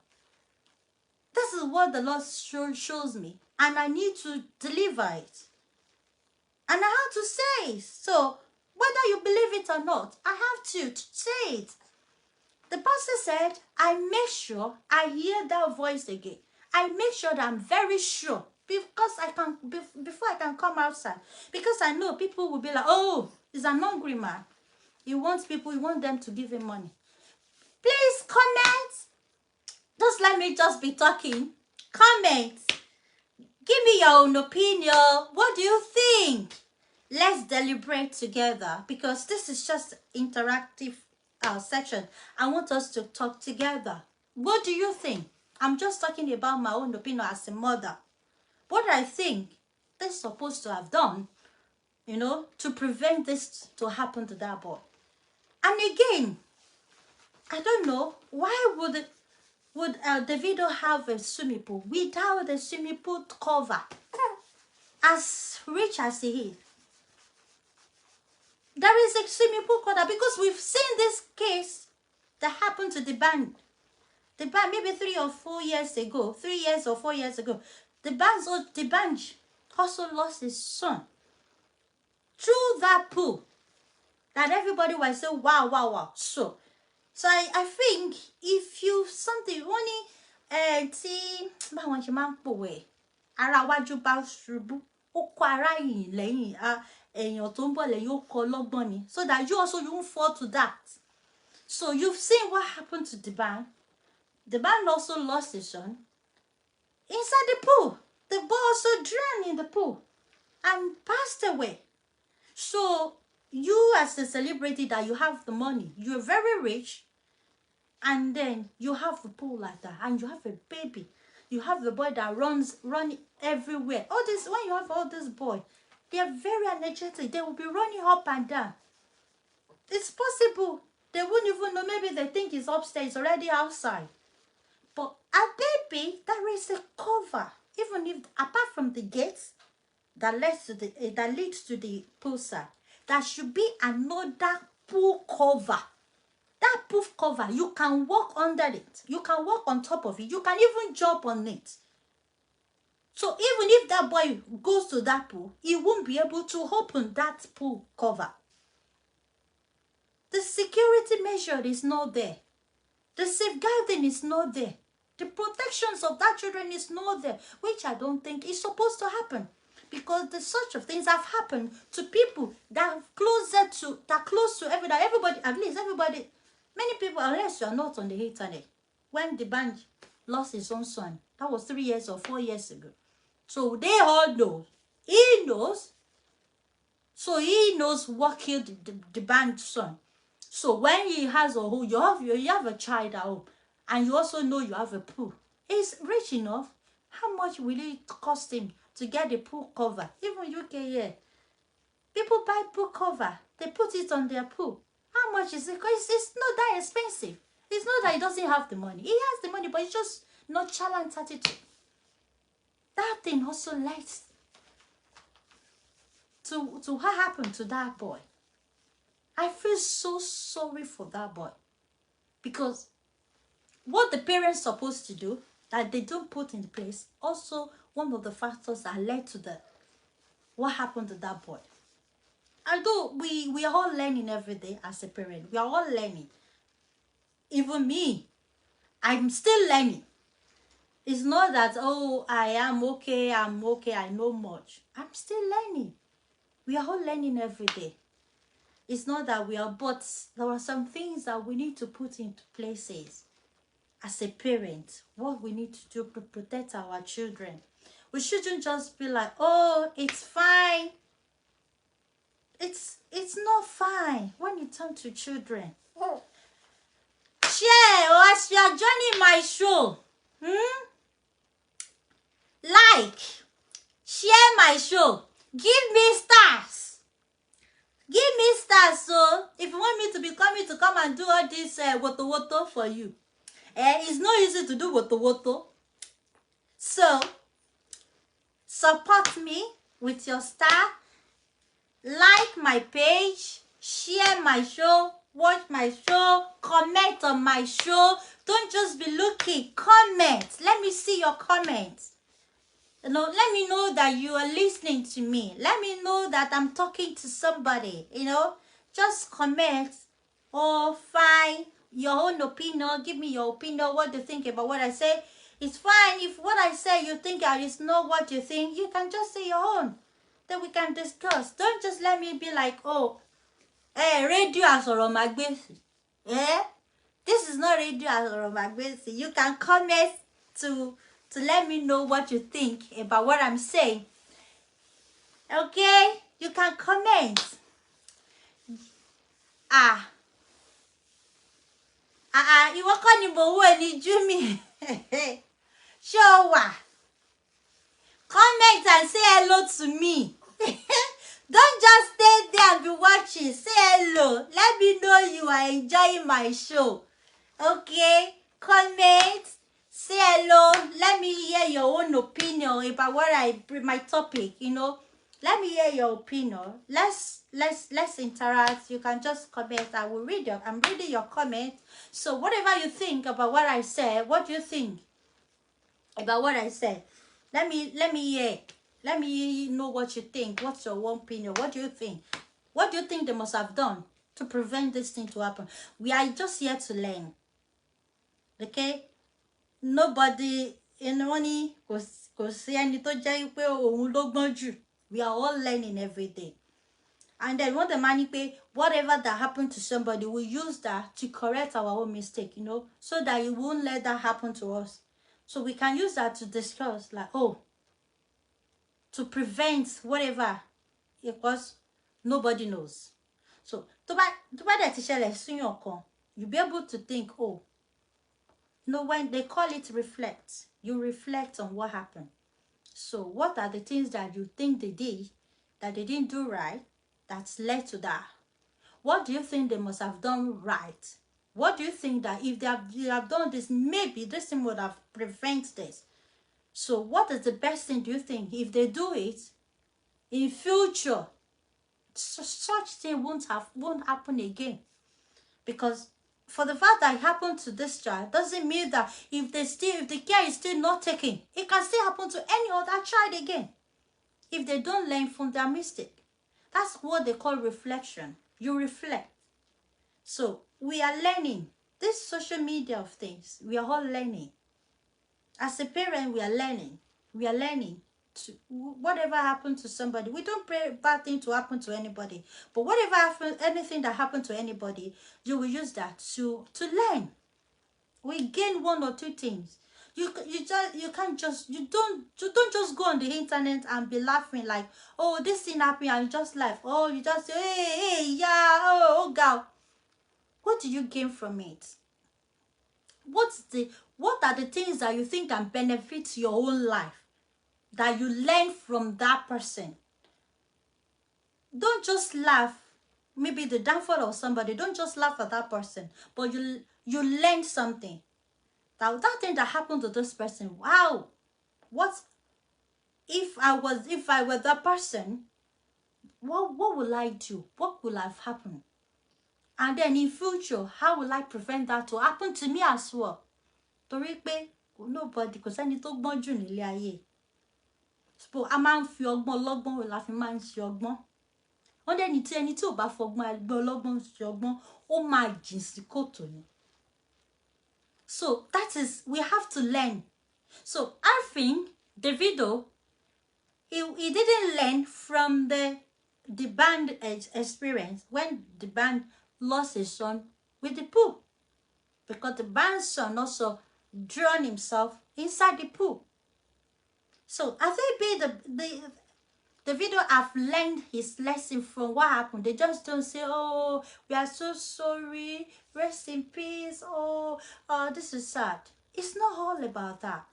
This is what the Lord shows me. And I need to deliver it. And I have to say it. So, whether you believe it or not, I have to say it. The pastor said, I make sure I hear that voice again. I make sure that I'm very sure. Because before I can come outside. Because I know people will be like, oh, he's an hungry man. He wants them to give him money. Please comment. Just let me just be talking. Comment. Give me your own opinion. What do you think? Let's deliberate together, because this is just interactive section. I want us to talk together. What do you think? I'm just talking about my own opinion as a mother. What I think they're supposed to have done, you know, to prevent this to happen to that boy. And again, I don't know, why would Davido have a swimming pool without a swimming pool cover? As rich as he is, there is a swimming pool cover, because we've seen this case that happened to the band. The band, maybe 3 or 4 years ago, 3 years or 4 years ago, the band also lost his son through that pool. That everybody was saying, wow, wow, wow. So I think if you something only báwọn ṣe máa ń pòwe ara wájú bá ṣubú ó kọ ara yìí lẹ́yìn èèyàn tó ń bọ̀ lẹ́yìn ó kọ lọ́gbọ́n ni, so that you won't fall to that. So you've seen what happened to the band. The band also lost his son inside the pool. The boy also drowned in the pool and passed away. So you, as a celebrity, that you have the money, you're very rich, and then you have a pool like that, and you have a baby, you have the boy that run everywhere. All this, when you have all this boy, they are very energetic. They will be running up and down. It's possible they wouldn't even know. Maybe they think he's upstairs, already outside. But a baby, there is a cover. Even if, apart from the gates that leads to the pool side, there should be another pool cover. That pool cover, you can walk under it. You can walk on top of it. You can even jump on it. So even if that boy goes to that pool, he won't be able to open that pool cover. The security measure is not there. The safeguarding is not there. The protections of that children is not there, which I don't think is supposed to happen. Because the such of things have happened to people that are close to everybody, at least everybody, many people, unless you are not on the internet. When the band lost his own son, that was 3 years or 4 years ago. So they all know. He knows. So he knows what killed the band's son. So when he has a home, you have a child at home, and you also know you have a pool. He's rich enough. How much will it cost him to get the pool cover? Even UK here, people buy pool cover. They put it on their pool. How much is it? Because it's not that expensive. It's not that he doesn't have the money. He has the money, but it's just nonchalant attitude. That thing also leads to what happened to that boy. I feel so sorry for that boy, because what the parents supposed to do that they don't put in place, also one of the factors that led to the what happened to that boy. Although we are all learning every day as a parent, we are all learning. Even me, I'm still learning. It's not that, oh, I'm okay, I know much. I'm still learning. We are all learning every day. It's not that we are, but there are some things that we need to put into places as a parent. What we need to do to protect our children. We shouldn't just be like, oh, it's fine. It's not fine when you turn to children. Share, or as you are joining my show, like, share my show, give me stars. Give me stars, so if you want me to be coming to come and do all this woto for you. It's not easy to do woto. So, support me with your star, like my page, share my show, watch my show, comment on my show. Don't just be looking, comment. Let me see your comments. Let me know that you are listening to me. Let me know that I'm talking to somebody, Just comment. Oh, fine. Your own opinion. Give me your opinion. What do you think about what I say? It's fine. If what I say you think is not what you think, you can just say your own. Then we can discuss. Don't just let me be like, oh, radio Asoro Magbesi. This is not radio Asoro Magbesi. You can comment to let me know what you think about what I'm saying. Okay? You can comment. Ìwọ kọ́ ni mo wò ní Jumi. Show wa. Comment and say hello to me. Don't just stay there and be watching. Say hello. Let me know you are enjoying my show. Okay? Comment. Say hello. Let me hear your own opinion about what my topic, Let me hear your opinion. Let's interact. You can just comment. I will read them. I'm reading your comment. So whatever you think about what I said, what do you think about what I said? Let me hear. Let me know what you think. What's your own opinion? What do you think? What do you think they must have done to prevent this thing to happen? We are just here to learn. Okay? Nobody money kò sí ẹni tó jẹ́ pé òun ló gbọ́n jù. We are all learning every day. And then what the money pay, whatever that happened to somebody, we use that to correct our own mistake, so that it won't let that happen to us. So we can use that to discuss, like, to prevent whatever, because nobody knows. So, to buy that t-shirt, you'll be able to think, when they call it reflect, you reflect on what happened. So what are the things that you think they did that they didn't do right that's led to that? What do you think they must have done right? What do you think that if they have done this, maybe this thing would have prevented this? So what is the best thing, do you think, if they do it in future, such thing won't happen again? Because for the fact that it happened to this child doesn't mean that if the care is still not taken, it can still happen to any other child again. If they don't learn from their mistake. That's what they call reflection. You reflect. So we are learning. This social media of things, we are all learning. As a parent, we are learning. We are learning. Whatever happened to somebody, we don't pray bad thing to happen to anybody, but anything that happened to anybody, you will use that to learn. We gain one or two things. You don't just go on the internet and be laughing like, oh, this thing happened, and you just laugh. Oh, you just say, hey, yeah, oh God. What do you gain from it? What are the things that you think can benefit your own life, that you learn from that person? Don't just laugh. Maybe the downfall of somebody, don't just laugh at that person, but you learn something. That thing that happened to this person, wow, what if I were that person, what will I do? What will have happened? And then in future, how will I prevent that to happen to me as well? Torí pé nobody, kò sẹ́ni tó gbọ́n jù nílé ayé. So a máa ń fi ọgbọ́n ọlọ́gbọ́n wo la fi máa ń ṣe ọgbọ́n. Wọ́n dẹ̀ ní tí ẹni tí ò bá fọgbọ́n ẹgbẹ́ ọlọ́gbọ́n ṣe ọgbọ́n, ó máa jìn sí kòtò ni. So that is, we have to learn. So I think Davido, he didn't learn from the band experience when the band lost his son with the pool, because the band's son also drowned himself inside the pool. So I think the video have learned his lesson from what happened. They just don't say, oh, we are so sorry, rest in peace, oh, this is sad. It's not all about that.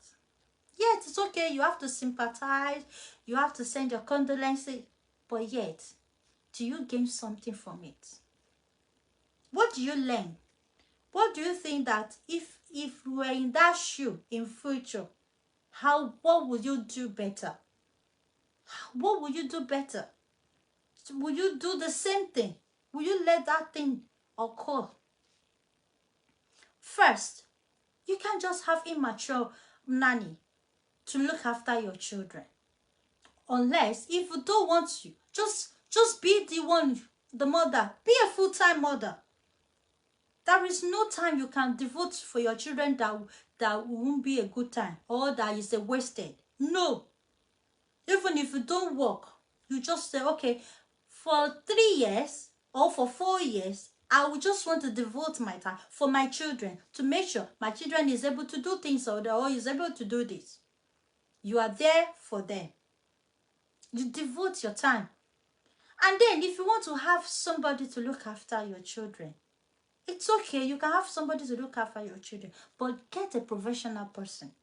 Yes, it's okay, you have to sympathize, you have to send your condolences, but yet, do you gain something from it? What do you learn? What do you think that if you were in that shoe in future, what would you do better? What would you do better? Will you do the same thing? Will you let that thing occur? First, you can't just have immature nanny to look after your children. Unless, if you don't want to, just be the one, the mother. Be a full-time mother. There is no time you can devote for your children that won't be a good time or that is a wasted. No. Even if you don't work, you just say, okay, for 3 years or for 4 years, I will just want to devote my time for my children to make sure my children is able to do things or is able to do this. You are there for them. You devote your time. And then if you want to have somebody to look after your children, it's okay. You can have somebody to look after your children, but get a professional person.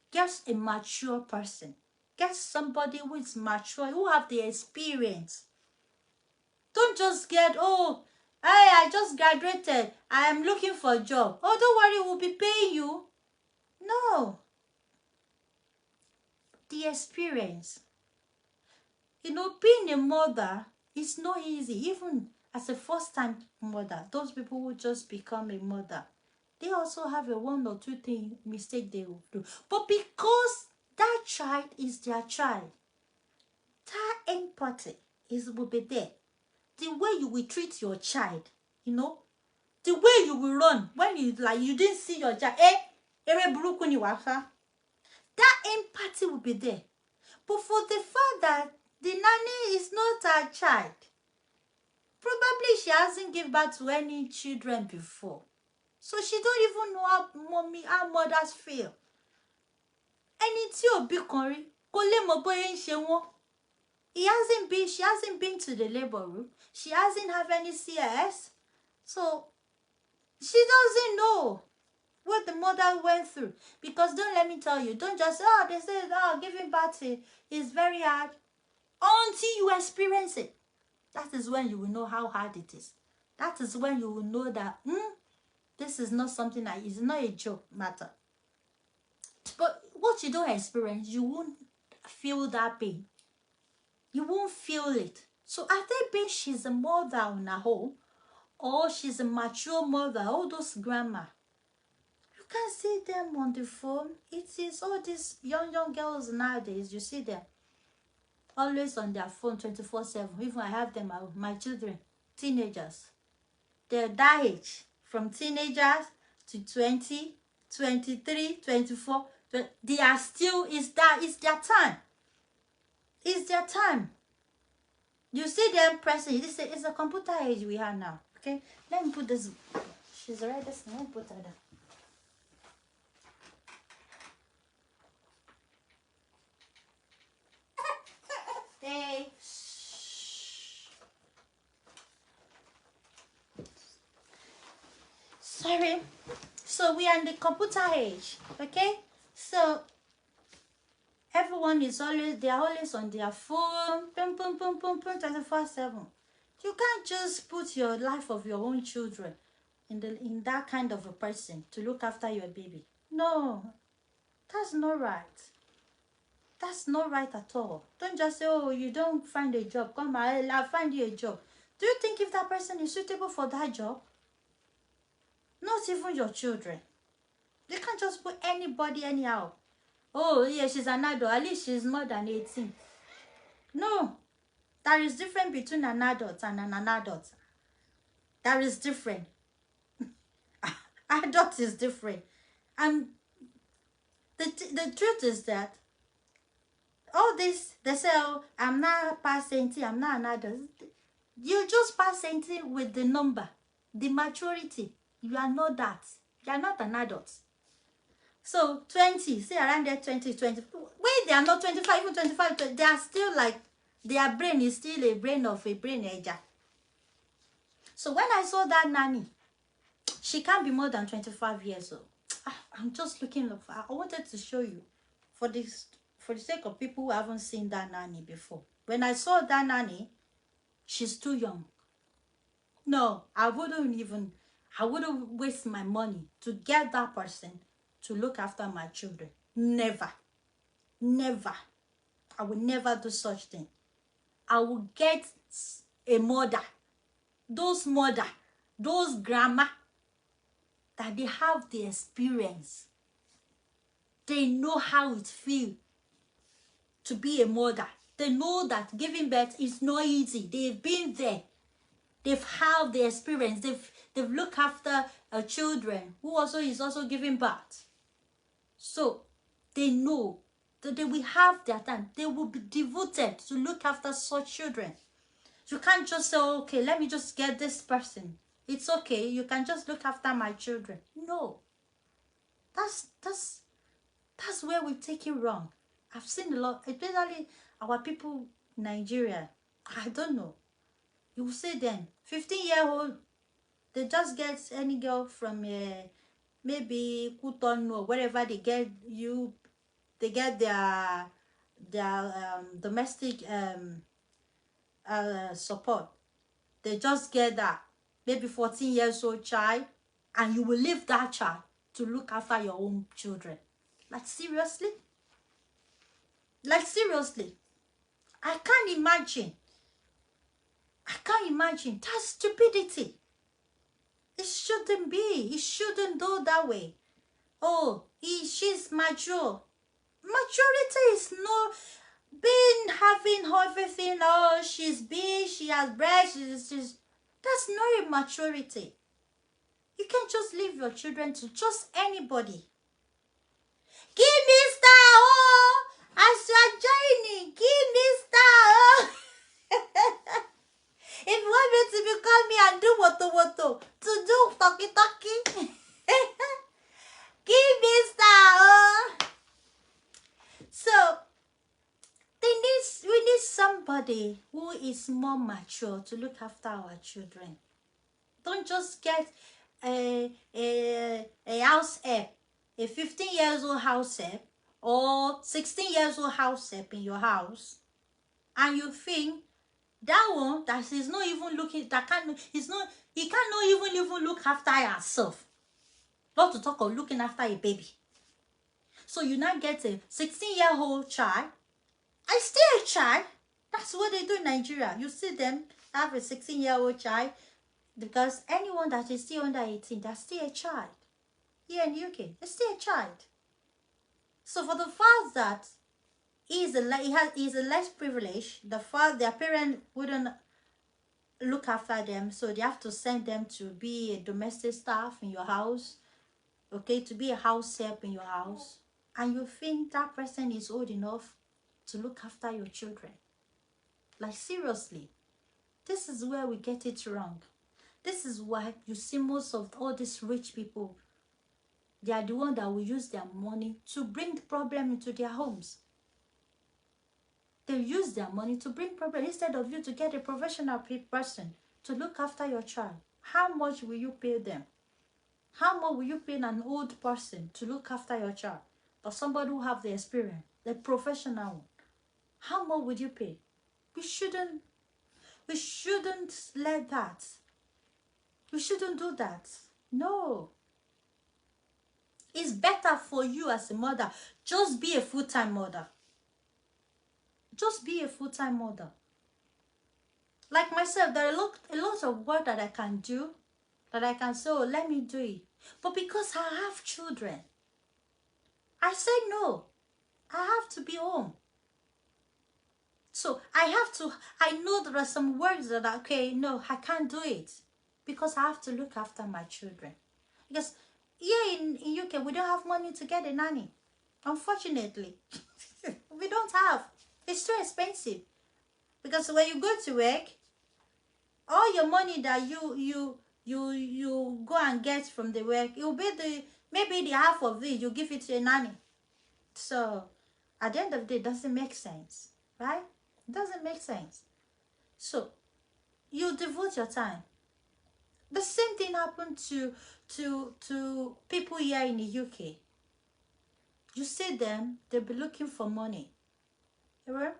Get a mature person. Get somebody who is mature, who have the experience. Don't just get, oh, hey, I just graduated, I am looking for a job. Oh, don't worry, we'll be paying you. No. The experience. You know, being a mother is not easy. Even as a first-time mother, those people who just become a mother, they also have a 1 or 2 thing mistake they will do. But because that child is their child, that empathy will be there. The way you will treat your child, you know, the way you will run when you didn't see your child, that empathy will be there. But for the fact that the nanny is not her child, probably she hasn't given birth to any children before, so she don't even know how mothers feel. Ẹni tí ò bí kan rí kò lè mọ̀ bóyá ń ṣe wọ́n. She hasn't been to the labor room. She hasn't have any CS. So she doesn't know what the mother went through. Because don't let me tell you, don't just say, oh, they say, oh, giving birth is very hard. Until you experience it. That is when you will know how hard it is. That is when you will know that this is not something that is not a joke matter. But what you don't experience, you won't feel that pain. You won't feel it. So I think she's a mother on her own, or she's a mature mother, all those grandma, you can see them on the phone. It is all these young girls nowadays, you see them always on their phone 24/7. Even I have them, my children, teenagers. They're that age, from teenagers to 20, 23, 24. They are still, it's their time. It's their time. You see them pressing. It's a computer age we have now. Okay, let me put this. She's already. Let me put her down. Hey. Sorry. So we are in the computer age. Okay. So everyone is they are always on their phone, 24/7. You can't just put your life of your own children in that kind of a person to look after your baby. No, that's not right. That's not right at all. Don't just say, oh, you don't find a job. Come on, I'll find you a job. Do you think if that person is suitable for that job? Not even your children. They can't just put anybody anyhow. Oh, yeah, she's an adult. At least she's more than 18. No. There is difference between an adult and an adult. There is different. Adult is different. And the truth is that all this, they say, oh, I'm not past 18, I'm not an adult. You just pass 18 with the number, the maturity. You are not that. You are not an adult. So 20, say around there 20. When they are not 25, even 25, they are still like, their brain is still a brain of a brain ager. So when I saw that nanny, she can't be more than 25 years old. I'm just looking for, I wanted to show you for the sake of people who haven't seen that nanny before. When I saw that nanny, she's too young. No, I wouldn't waste my money to get that person to look after my children. Never. Never. I will never do such thing. I will get a mother. Those grandma, that they have the experience. They know how it feels to be a mother. They know that giving birth is not easy. They've been there. They've had the experience. They've looked after children who also is also giving birth. So they know that they will have their time. They will be devoted to look after such children. You can't just say, okay, let me just get this person. It's okay. You can just look after my children. No. That's where we take it wrong. I've seen a lot, especially our people in Nigeria. I don't know. You will see them, 15-year-old, they just get any girl from maybe Kutonu or wherever they get their domestic support. They just get that maybe 14 years old child, and you will leave that child to look after your own children. Like seriously? Like seriously? I can't imagine. That's stupidity. It shouldn't be. It shouldn't go that way. Oh, she's mature. Maturity is no being having everything. Oh, she's big, she has breasts. That's not a maturity. You can't just leave your children to just anybody. Give me star, oh! As you're joining, give me star, oh! If you want me to become me and do woto, to do talkie, give me star, oh! So, we need somebody who is more mature to look after our children. Don't just get a house help, a 15 years old house help or 16 years old house help in your house, and you think that one that is not even looking, he cannot even look after herself, not to talk of looking after a baby. So you now get a 16-year-old child. I still a child. That's what they do in Nigeria. You see them have a 16-year-old child, because anyone that is still under 18, that's still a child. Here in the UK, it's still a child. So for the fact that he's a less privileged, their parent wouldn't look after them, so they have to send them to be a domestic staff in your house, okay, to be a house help in your house, and you think that person is old enough to look after your children. Like seriously, this is where we get it wrong. This is why you see most of all these rich people, they are the ones that will use their money to bring the problem into their homes. They use their money to bring problem instead of you to get a professional person to look after your child. How much will you pay them? How much will you pay an old person to look after your child? But somebody who have the experience, the professional one. How much would you pay? We shouldn't let that. We shouldn't do that. No. It's better for you as a mother. Just be a full-time mother. Just be a full-time mother. Like myself, there are a lot of work that I can do, that I can say, oh, let me do it. But because I have children, I say no. I have to be home. So I know there are some words that are, okay, no, I can't do it. Because I have to look after my children. Because here in UK, we don't have money to get a nanny. Unfortunately. We don't have. It's too expensive. Because when you go to work, all your money that you go and get from the work, it will be maybe the half of it, you give it to a nanny. So at the end of the day, it doesn't make sense, right? It doesn't make sense. So you devote your time. The same thing happened to people here in the UK. You see them, they'll be looking for money. Right?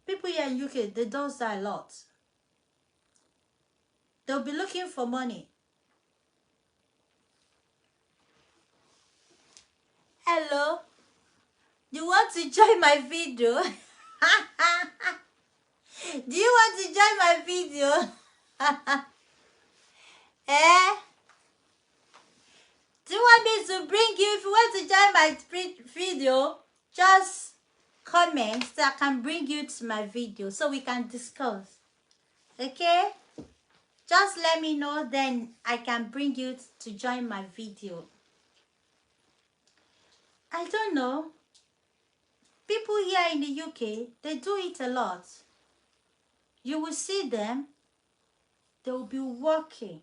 People here in UK, they do that a lot. They'll be looking for money. Hello? You want to join my video? Do you want to join my video? Eh? Do you want me to bring you? If you want to join my video, just comment so I can bring you to my video so we can discuss. Okay? Just let me know, then I can bring you to join my video. I don't know. People here in the UK, they do it a lot. You will see them, they will be working,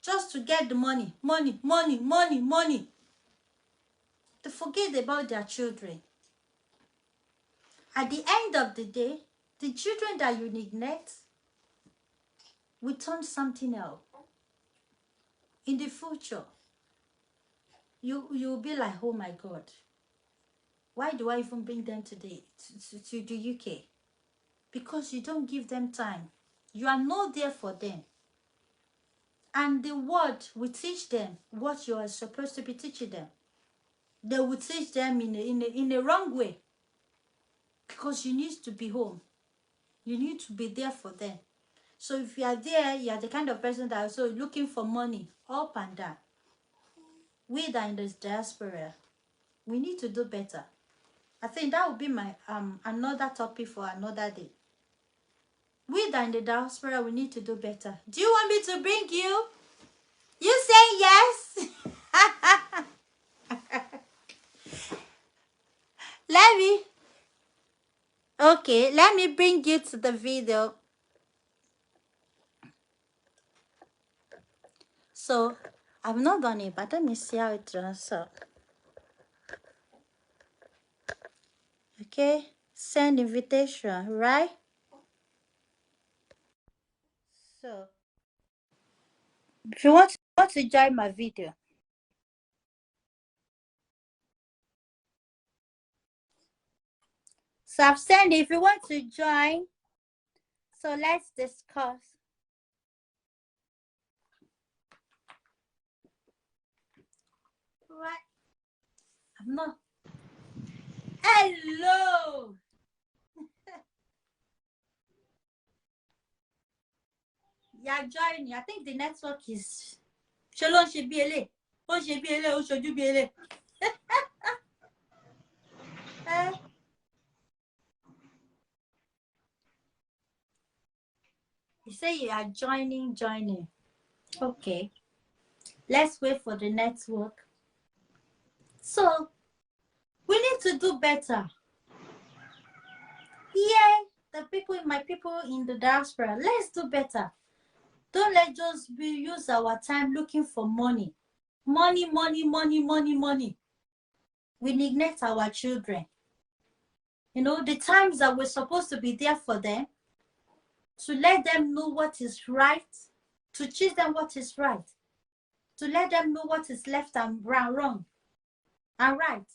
just to get the money. They forget about their children. At the end of the day, the children that you neglect will turn something else. In the future, you'll be like, oh my God, why do I even bring them to the UK? Because you don't give them time. You are not there for them. And the word will teach them what you are supposed to be teaching them. They will teach them in a wrong way. Because you need to be home. You need to be there for them. So if you are there, you are the kind of person that is also looking for money up and down. We that are in this diaspora, we need to do better. I think that would be my another topic for another day. We that in the diaspora, we need to do better. Do you want me to bring you? You say yes? Let me bring you to the video. So, I've not done it, but let me see how it turns out. Okay, send invitation, right? So, if you want to join my video, so I've sent it. If you want to join, so let's discuss. Right? I'm not. Hello. You're joining. I think the network is. Shalom Shebiele. Oh Shebiele. Oh Shojubiele. You say you are joining. Okay. Let's wait for the network. So, we need to do better. Yeah, my people in the diaspora, let's do better. Don't let just use our time looking for money. Money. We neglect our children. You know, the times that we're supposed to be there for them, to let them know what is right, to teach them what is right, to let them know what is left and wrong and right.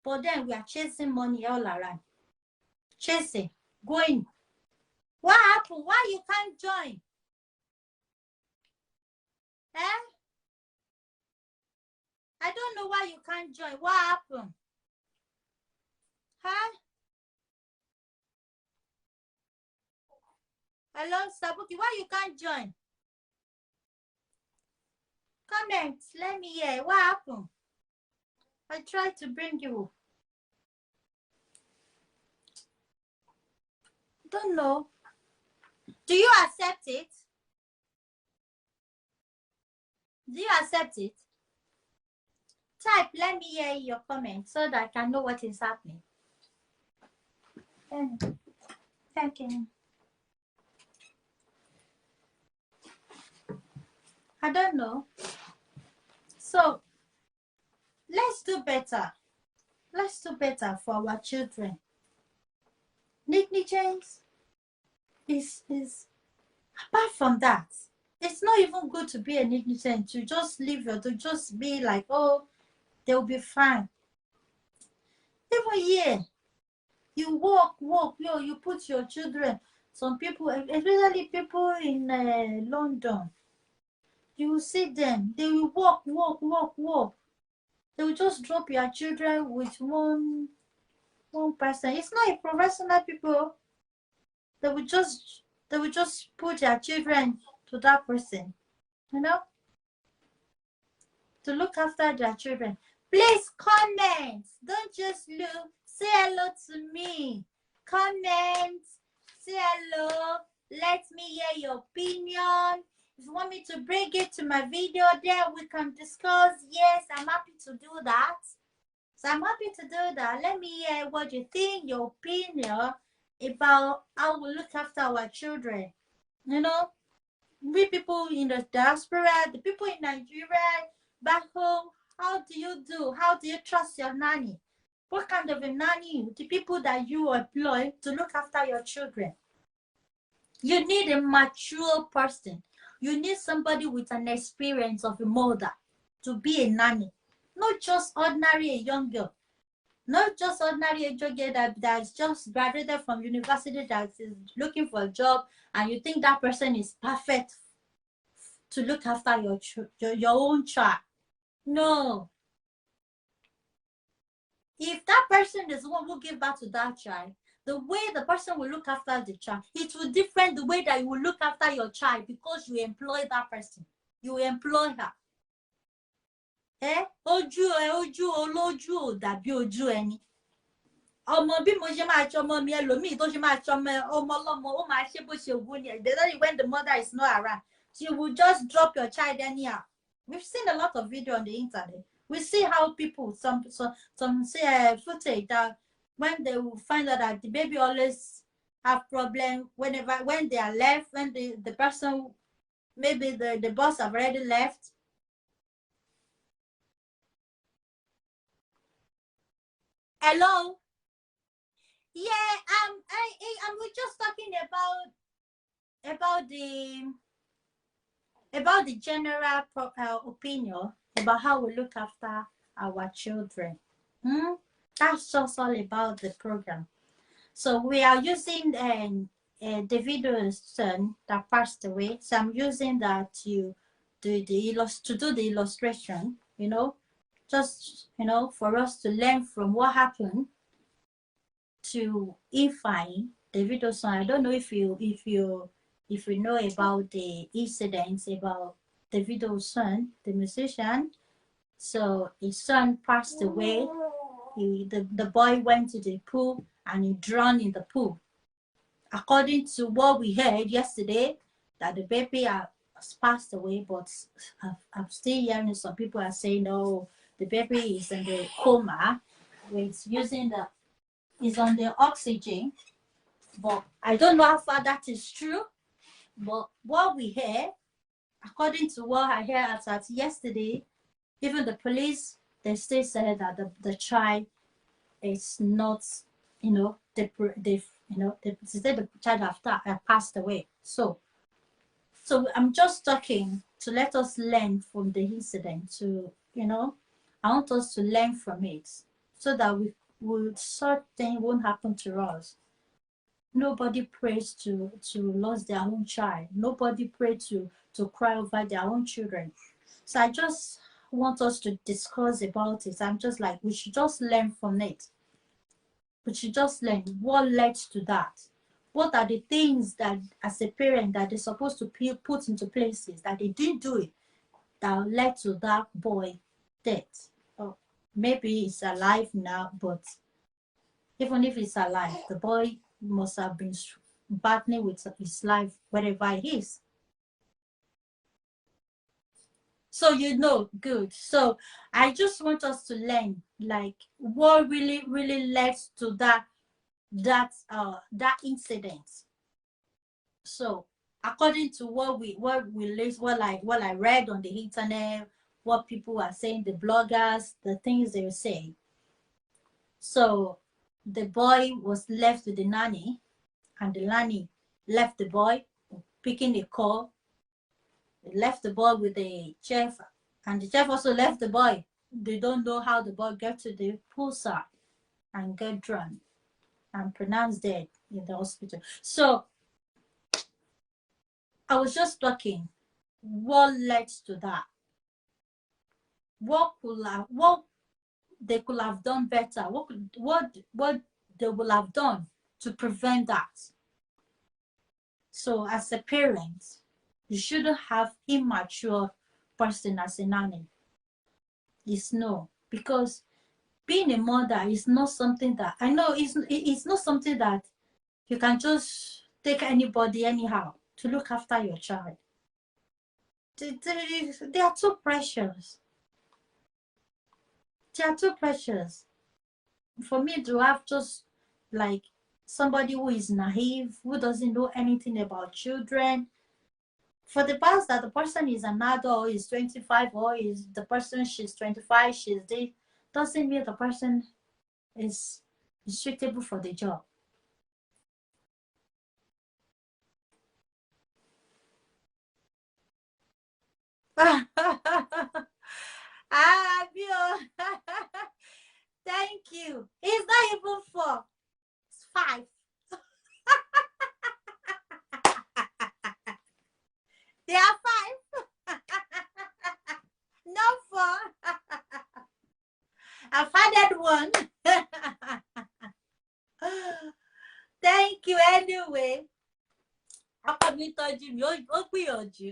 But then we are chasing money all around. Chasing, going. What happened? Why you can't join? Eh? I don't know why you can't join. What happened? Huh? Hello, Sabuki, why you can't join? Comment, let me hear. What happened? I tried to bring you. Don't know. Do you accept it? Do you accept it? Type, let me hear your comment so that I can know what is happening. Thank you. I don't know. So, let's do better. Let's do better for our children. Negligence is apart from that, it's not even good to be a negligent, to just to just be like, oh, they'll be fine. Even here, you walk, you put your children, some people, especially people in London, you will see them, they will walk. They will just drop your children with one person. It's not a professional people. They will just put their children to that person, you know, to look after their children. Please comment. Don't just look. Say hello to me. Comment. Say hello. Let me hear your opinion. If you want me to bring it to my video, then we can discuss. Yes, I'm happy to do that. So I'm happy to do that. Let me hear what you think, your opinion about how we look after our children. You know, we people in the diaspora, the people in Nigeria, back home, how do you do? How do you trust your nanny? What kind of a nanny? The people that you employ to look after your children. You need a mature person. You need somebody with an experience of a mother to be a nanny. Not just ordinary a young girl. Not just ordinary a young girl that's just graduated from university that is looking for a job and you think that person is perfect to look after your own child. No. If that person is the one who give birth to that child, the way the person will look after the child, it will different the way that you will look after your child because you employ that person. You employ her. Ojú olójú ò dàbí ojú ẹni. Ọmọ bí mo ṣe máa ṣọmọ mi ẹlòmíì tó ṣe máa ṣọmọ ọmọ ọlọ́mọ ó máa ṣe bó ṣe wù ni. When the mother is not around, she will just drop your child anyhow. We've seen a lot of video on the internet. We see how people, some say footage that when they will find out that the baby always have problem when they are left, when the person, maybe the boss have already left. Hello? Yeah, we're just talking about the general opinion about how we look after our children. That's just all about the program. So we are using Davido's son that passed away. So I'm using that to do the illustration, you know, just, you know, for us to learn from what happened to Ifeanyi, Davido's son. I don't know if you know about the incidents about Davido's son, the musician. So his son passed away. The boy went to the pool and he drowned in the pool. According to what we heard yesterday, that the baby has passed away, but I'm still hearing some people are saying, no, the baby is in the coma. It's on the oxygen. But I don't know how far that is true. But what we hear, according to what I heard at yesterday, even the police, they still said that the child is not, you know, they said the child have passed away. So I'm just talking to let us learn from the incident. To, you know, I want us to learn from it so that such thing won't happen to us. Nobody prays to lose their own child. Nobody prays to cry over their own children. So I just want us to discuss about it. I'm just like, we should just learn from it. We should just learn what led to that. What are the things that, as a parent, that they're supposed to put into places that they didn't do it, that led to that boy death? Oh, maybe he's alive now, but even if he's alive, the boy must have been battling with his life wherever he is. So good. So I just want us to learn, like, what really led to that incident. So according to what I read on the internet, what people are saying, the bloggers, the things they say. So the boy was left with the nanny, and the nanny left the boy, picking a call, left the boy with the chef, and the chef also left the boy. They don't know how the boy got to the poolside and get drunk and pronounced dead in the hospital. So I was just talking, what led to that? What they could have done better? What they would have done to prevent that? So as a parent, you shouldn't have immature person as a nanny. It's no, because being a mother is not something that, I know it's not something that you can just take anybody anyhow to look after your child. They are too precious. They are too precious. For me to have just like somebody who is naive, who doesn't know anything about children, for the past that the person is an adult, is 25, or is the person, she's 25, she's this, doesn't mean the person is suitable for the job. Thank you. It's not even 4. It's 5. They are 5. Not 4. I fathered one. Thank you anyway. Ọkọ mi tọ́jú mi, ó gbìyànjú.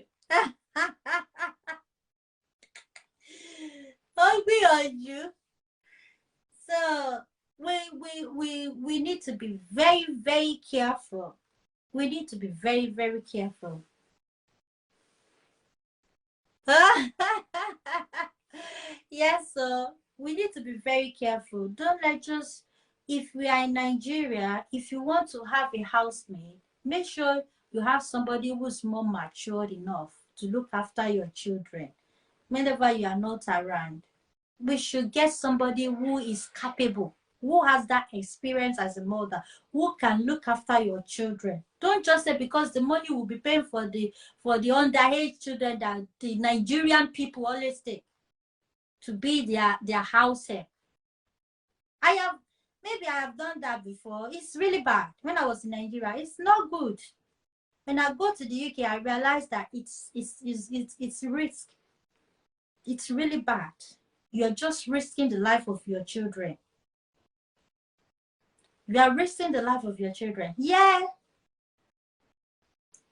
Ó gbìyànjú. So we need to be very careful. We need to be very careful. Yes, so we need to be very careful. Don't let just, if we are in Nigeria, if you want to have a housemaid, make sure you have somebody who's more matured enough to look after your children whenever you are not around. We should get somebody who is capable, who has that experience as a mother, who can look after your children. Don't just say because the money will be paying for the underage children that the Nigerian people always take to be their house help. Maybe I have done that before. It's really bad. When I was in Nigeria, it's not good. When I go to the UK, I realized that it's risk. It's really bad. You're just risking the life of your children. You are risking the life of your children. Yeah,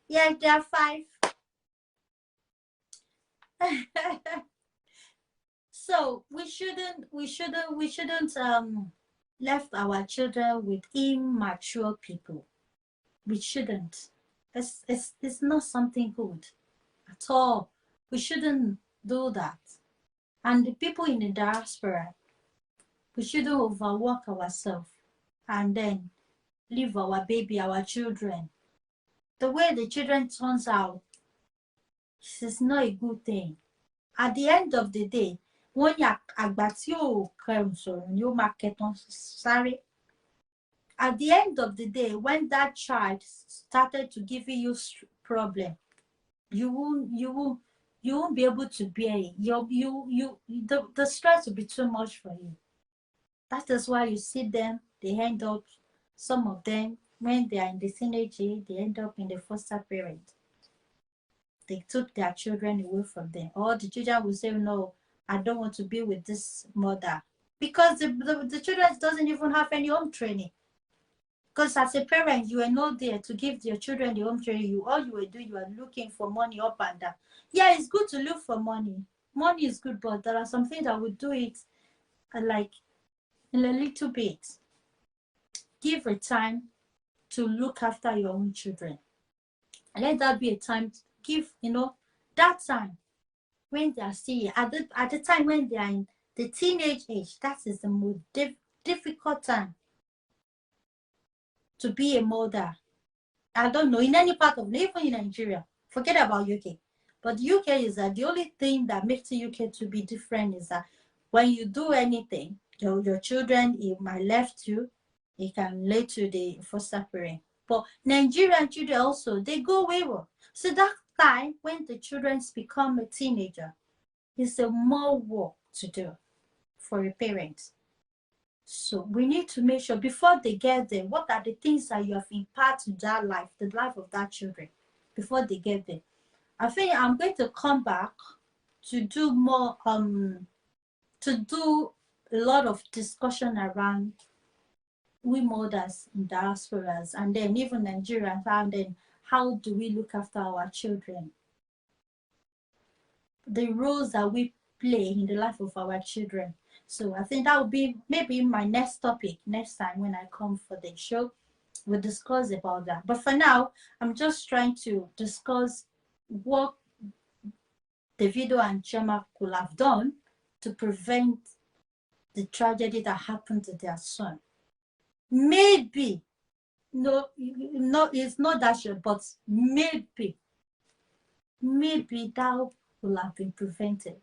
they are 5. So we shouldn't left our children with immature people. We shouldn't. It's not something good at all. We shouldn't do that. And the people in the diaspora, we shouldn't overwork ourselves and then leave our baby, our children. The way the children turns out, it's not a good thing. At the end of the day, when you're sorry. At the end of the day, when that child started to give you problem, you won't be able to bear it. The stress will be too much for you. That is why you see them, they end up, some of them, when they are in the teenage age, they end up in the foster parent. They took their children away from them. Or the children will say, no, I don't want to be with this mother. Because the children doesn't even have any home training. Because as a parent, you are not there to give your children the home training. All you will do, you are looking for money up and down. Yeah, it's good to look for money. Money is good, but there are some things that will do it like in a little bit. Give a time to look after your own children. Let that be a time to give, that time when they are still at the time when they are in the teenage age. That is the most difficult time to be a mother. I don't know, in any part of, even in Nigeria, forget about UK. But UK is that the only thing that makes the UK to be different is that when you do anything, your children, it might left you, it can lead to the foster parent. But Nigerian children also, they go wayward. So that time when the children become a teenager, it's a more work to do for a parent. So we need to make sure before they get there, what are the things that you have imparted to that life, the life of that children, before they get there. I think I'm going to come back to do more, to do a lot of discussion around we mothers in diasporas, and then even Nigerians, and then how do we look after our children, the roles that we play in the life of our children. So I think that will be maybe my next topic next time when I come for the show. We'll discuss about that. But for now, I'm just trying to discuss what Davido and Chema could have done to prevent the tragedy that happened to their son. Maybe, no, it's not that sure, but maybe that will have been prevented.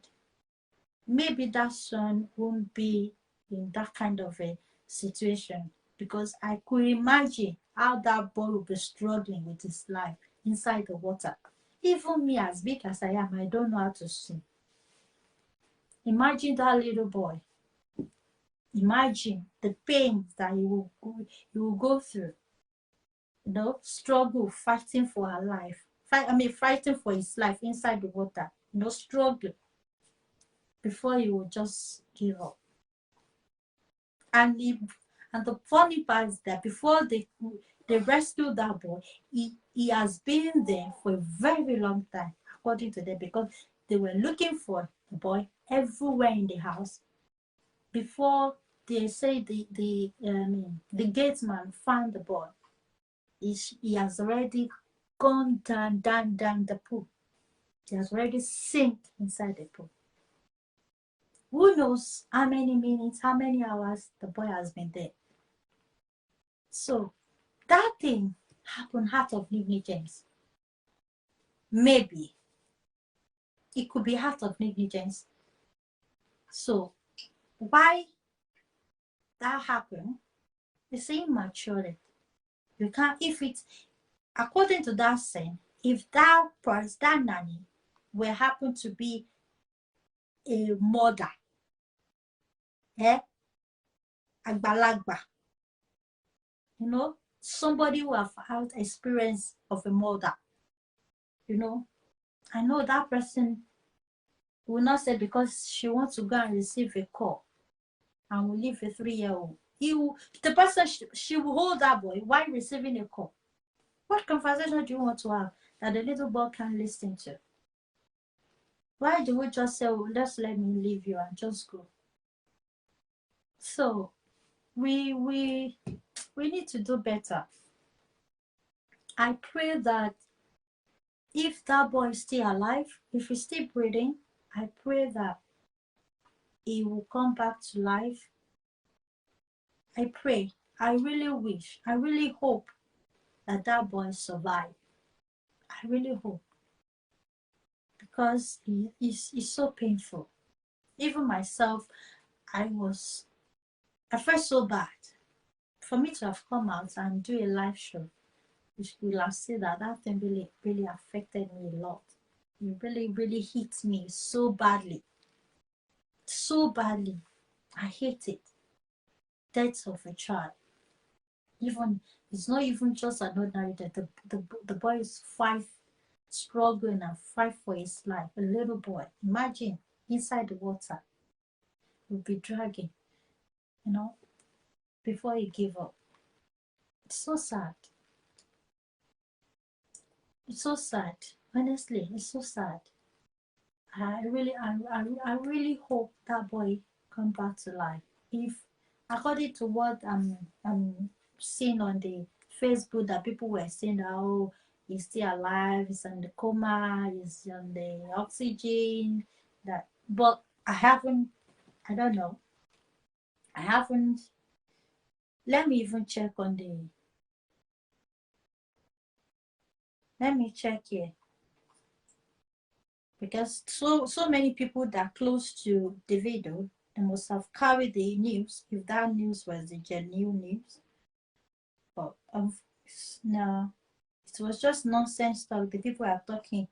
Maybe that son won't be in that kind of a situation, because I could imagine how that boy will be struggling with his life inside the water. Even me, as big as I am, I don't know how to swim. Imagine that little boy. Imagine the pain that he will go through. Struggle, fighting for her life. Fighting for his life inside the water. Struggle before he will just give up. And the funny part is that before they rescued that boy, he has been there for a very long time, according to them, because they were looking for the boy everywhere in the house. Before they say the gatesman found the boy, he has already gone down the pool. He has already sink inside the pool. Who knows how many minutes, how many hours the boy has been there. So that thing happened out of negligence. Maybe it could be out of negligence. So why that happened is immaturity. You can't, if it's according to that saying, if that nanny will happen to be a mother, agbalagba, somebody who have had experience of a mother, I know that person will not say because she wants to go and receive a call and will leave a 3-year-old. The person, she will hold that boy while receiving a call. What conversation do you want to have that the little boy can listen to? Why do we just say, oh, just let me leave you and just go? So we need to do better. I pray that if that boy is still alive, if he's still breathing, I pray that he will come back to life. I pray, I really wish, I really hope that boy survive. I really hope, because it's so painful. Even myself, I felt so bad. For me to have come out and do a live show, you will have seen that thing really, really affected me a lot. It really, really hit me so badly. So badly. I hate it. Death of a child. It's not even just an ordinary death. The boy is struggling and fight for his life. A little boy. Imagine inside the water. He'll be dragging, before he give up. It's so sad. It's so sad. Honestly, it's so sad. I really hope that boy come back to life. If, according to what I'm seeing on the Facebook, that people were saying that, oh, he's still alive, he's in the coma, he's on the oxygen, that, but I haven't, I don't know, I haven't, let me even check on the, let me check here. Because so many people that are close to Davido, they must have carried the news, if that news was the genuine news. But no, it was just nonsense talk. The people are talking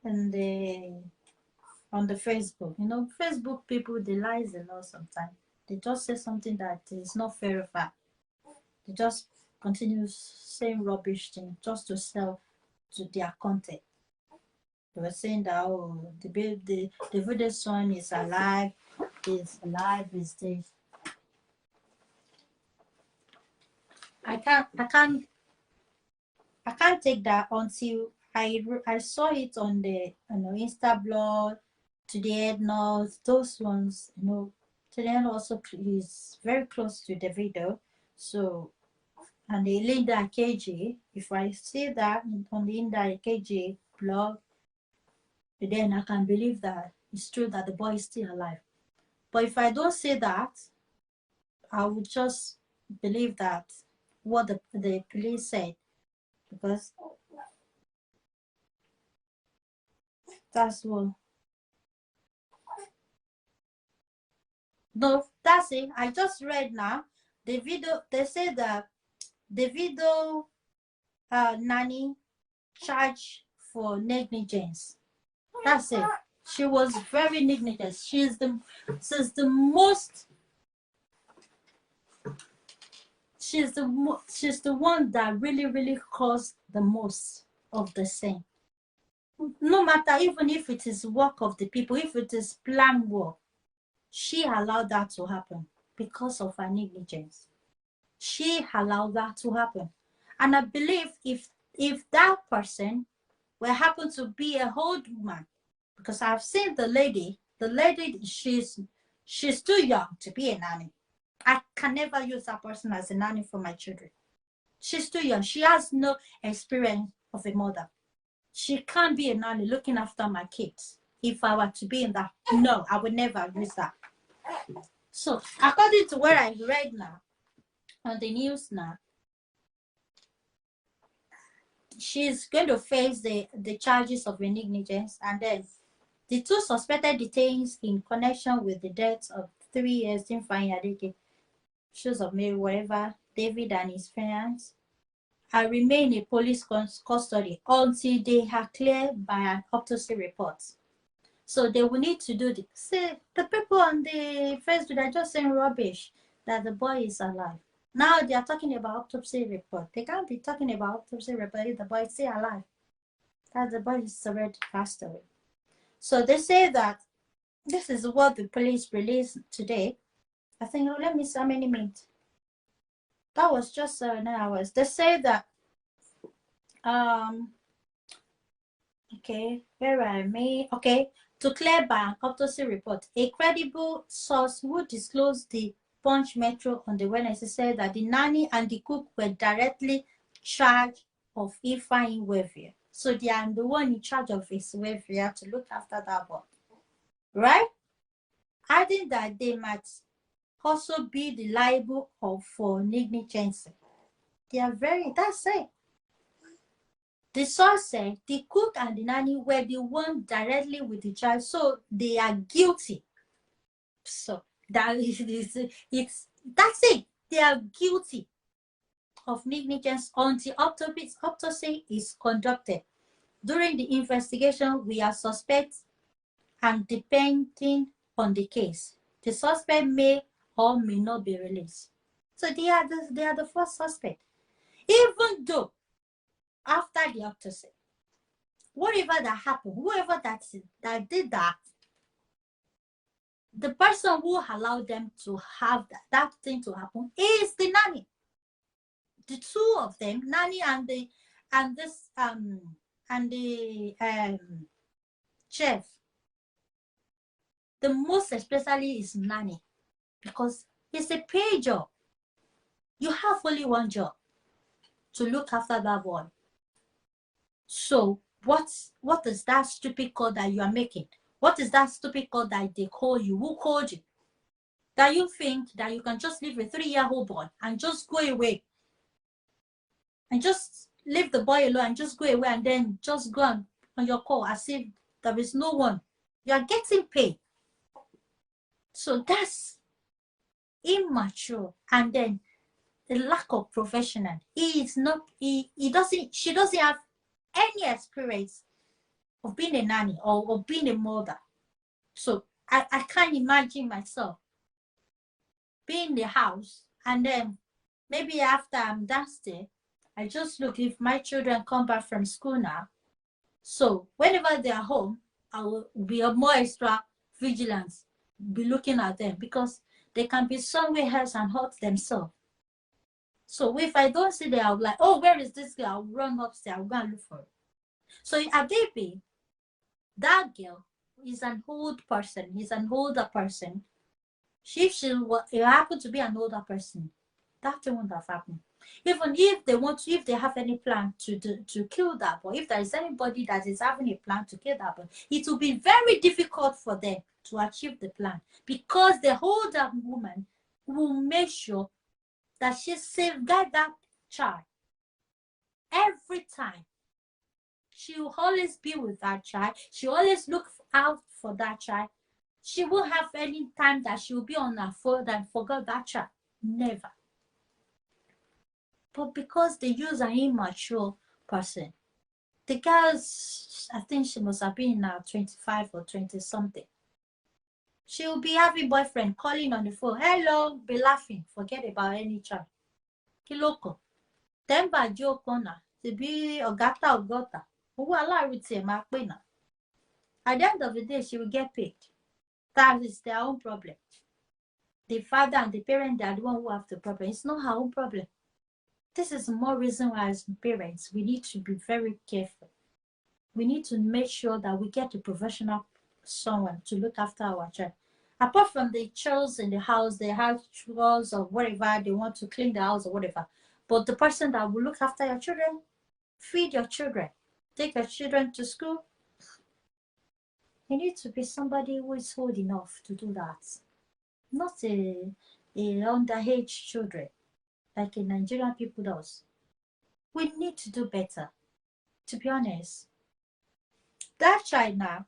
and on the Facebook. You know, Facebook people, they lie a lot sometimes. They just say something that is not verified. They just continue saying rubbish thing just to sell to their content. They were saying that, oh, the Davido son is alive, is this. I can't take that until I saw it on the Insta blog, Today North, those ones, Today also is very close to Davido. So, and the Linda KG, if I see that on the Linda KG blog, then I can believe that it's true that the boy is still alive. But if I don't see that, I would just believe that what the police said, because that's what. No, that's it. I just read now. They say that Davido nanny charged for negligence. That's it. She was very negligent. She's the most she's the one that really caused the most of the sin. No matter, even if it is work of the people, if it is planned work, she allowed that to happen because of her negligence. She allowed that to happen. And I believe if that person will happen to be a old woman, because I've seen the lady, she's too young to be a nanny. I can never use that person as a nanny for my children. She's too young. She has no experience of a mother. She can't be a nanny looking after my kids. If I were to be in that, no, I would never use that. So according to what I read now on the news now, she's going to face the charges of negligence, and then the two suspected detains in connection with the deaths of 3 years Ifeanyi shoes of Mary, whatever, David and his friends, are remain in police custody until they are cleared by an autopsy report. So they will need to do the people on the Facebook are just saying rubbish that the boy is alive. Now they are talking about autopsy report. They can't be talking about autopsy report if the boy is still alive. That the boy is already passed away. So they say that this is what the police released today. I think, oh, let me see how many minutes. That was just 7 hours. They say that, okay, where am I? Okay, to clear by an autopsy report, a credible source who disclosed the Punch Metro on the Wednesday said that the nanny and the cook were directly charged of Ifeanyi welfare. So they are the one in charge of his welfare to look after that boy. Right? Adding that they might also be liable for negligence. They are that's it. The source said the cook and the nanny were the one directly with the child, so they are guilty. So that's it. They are guilty of negligence until autopsy is conducted. During the investigation, we are suspects, and depending on the case, the suspect may or may not be released. So they are the first suspect. Even though after the autopsy, whatever that happened, whoever that did that, the person who allowed them to have that thing to happen is the nanny. the two of them, nanny and the and this and the chef, the most especially is nanny, because it's a pay job. You have only one job, to look after that boy. So what is that stupid call that you are making? What is that stupid call that they call you? Who called you? That you think that you can just leave a 3-year-old boy and just go away, and just leave the boy alone and just go away, and then just go on your call as if there is no one. You are getting paid. So that's immature. And then the lack of professional. He doesn't, she doesn't have any experience of being a nanny or of being a mother. So I can't imagine myself being in the house, and then maybe after I'm downstairs, I just look if my children come back from school now. So whenever they are home, I will be more extra vigilant, be looking at them, because they can be somewhere else and hurt themselves. So if I don't see them, I'll be like, oh, where is this girl? I'll run upstairs, I'll go and look for her. So Adebi, that girl is an old person, he's an older person. If it happened to be an older person, that won't have happened. Even if they want to, if they have any plan to kill that boy, if there is anybody that is having a plan to kill that boy, it will be very difficult for them to achieve the plan, because the older woman will make sure that she safeguard that child every time. She will always be with that child. She will always look out for that child. She won't have any time that she will be on her phone and forget that child. Never. But because they use an immature person, the girls, I think she must have been now 25 or 20 something. She will be having boyfriend calling on the phone. Hello, be laughing. Forget about any child. Kiloko. Then by joke on her. To be Ogata Ogota. Who allow with him, at the end of the day, she will get paid. That is their own problem. The father and the parent, they are the one who have the problem. It's not her own problem. This is more reason why, as parents, we need to be very careful. We need to make sure that we get a professional someone to look after our child. Apart from the chores in the house, they have chores or whatever, they want to clean the house or whatever. But the person that will look after your children, feed your children, take your children to school, you need to be somebody who is old enough to do that. Not a underage children, like a Nigerian people does. We need to do better, to be honest. That child now,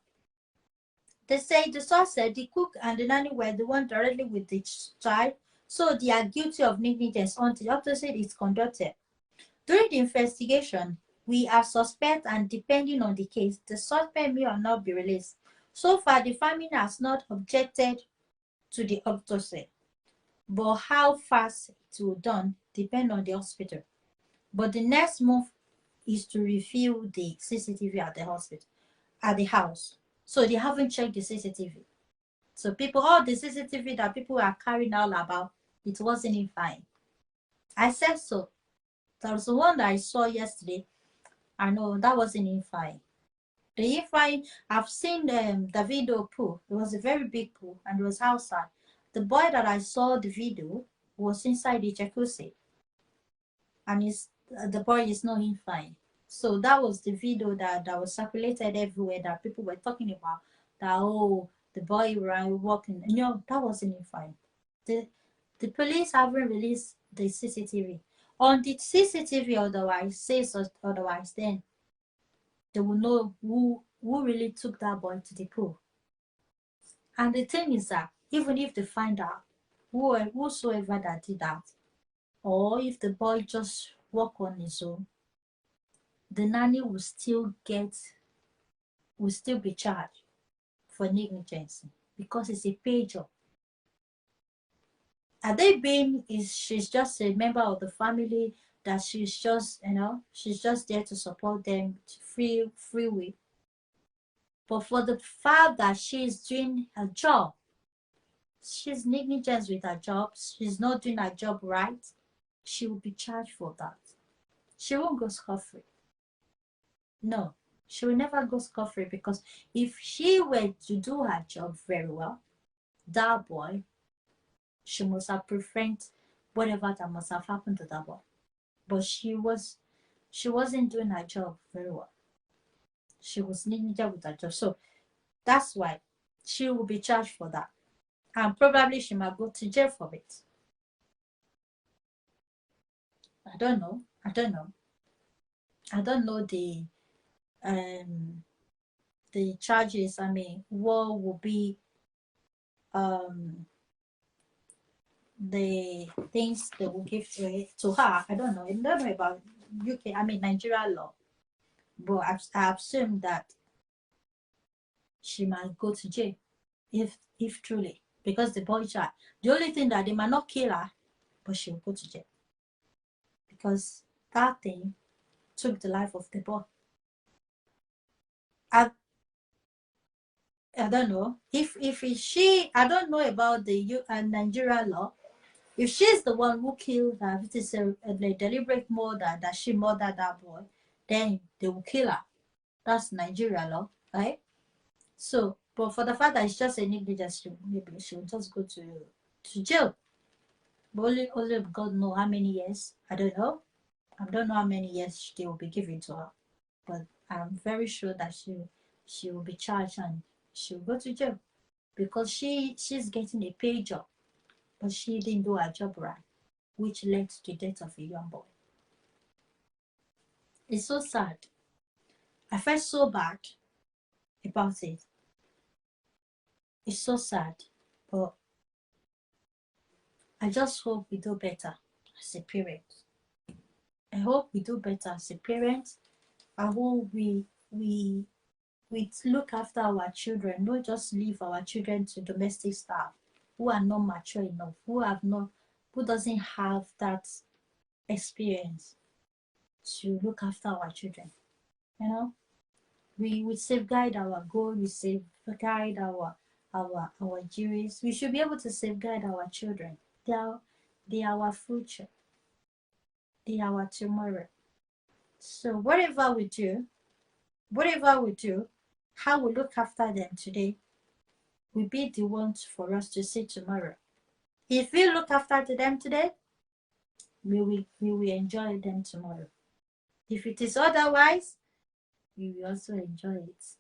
they say the source said the cook and the nanny were the one directly with the child, so they are guilty of negligence until the autopsy is conducted. During the investigation, we are suspect, and depending on the case, the suspect may or not be released. So far, the family has not objected to the autopsy, but how fast it will be done depends on the hospital. But the next move is to review the CCTV at the hospital, at the house. So they haven't checked the CCTV. So people, all the CCTV that people are carrying out about, it wasn't in fine. I said so. There was the one that I saw yesterday. I know that wasn't in fine. The Ifeanyi, I've seen Davido pool. It was a very big pool and it was outside. The boy that I saw the video was inside the jacuzzi, and the boy is not in fine. So that was the video that was circulated everywhere that people were talking about. That, oh, the boy ran walking. No, that wasn't in fine. The police haven't released the CCTV. On the CCTV otherwise says otherwise, then they will know who really took that boy to the pool. And the thing is that even if they find out whosoever that did that, or if the boy just walk on his own, the nanny will still be charged for negligence, because it's a pay job. She's just a member of the family, that she's just, she's just there to support them free will. But for the fact that she's doing her job, she's negligent with her job, she's not doing her job right, she will be charged for that. She won't go scot-free. No, she will never go scot-free, because if she were to do her job very well, that boy, she must have prevented whatever that must have happened to that boy. But she wasn't doing her job very well. She was negligent with her job. So that's why she will be charged for that. And probably she might go to jail for it. I don't know. I don't know the charges. I mean, what will be the things they will give to her. I don't know. I don't know about UK. I mean, Nigeria law. But I assume that she might go to jail if truly, because the boy child. The only thing that they might not kill her, but she will go to jail, because that thing took the life of the boy. I don't know if she. I don't know about the Nigeria law. If she's the one who killed her, if it is a deliberate murder that she murdered that boy, then they will kill her. That's Nigeria law, right? So, but for the fact that it's just a negligence, maybe she will just go to jail. But only God know how many years. I don't know. I don't know how many years they will be given to her. But I'm very sure that she will be charged and she will go to jail, because she's getting a paid job, but she didn't do her job right, which led to the death of a young boy. It's so sad. I felt so bad about it. It's so sad, but I just hope we do better as a parent. I hope we do better as a parent. I hope we look after our children, not just leave our children to domestic staff who are not mature enough, who doesn't have that experience to look after our children. You know, we safeguard our goal, we safeguard our jewels. We should be able to safeguard our children. They are our future. They are our tomorrow. So whatever we do, how we look after them today will be the ones for us to see tomorrow. If we look after them today, we will enjoy them tomorrow. If it is otherwise, we will also enjoy it.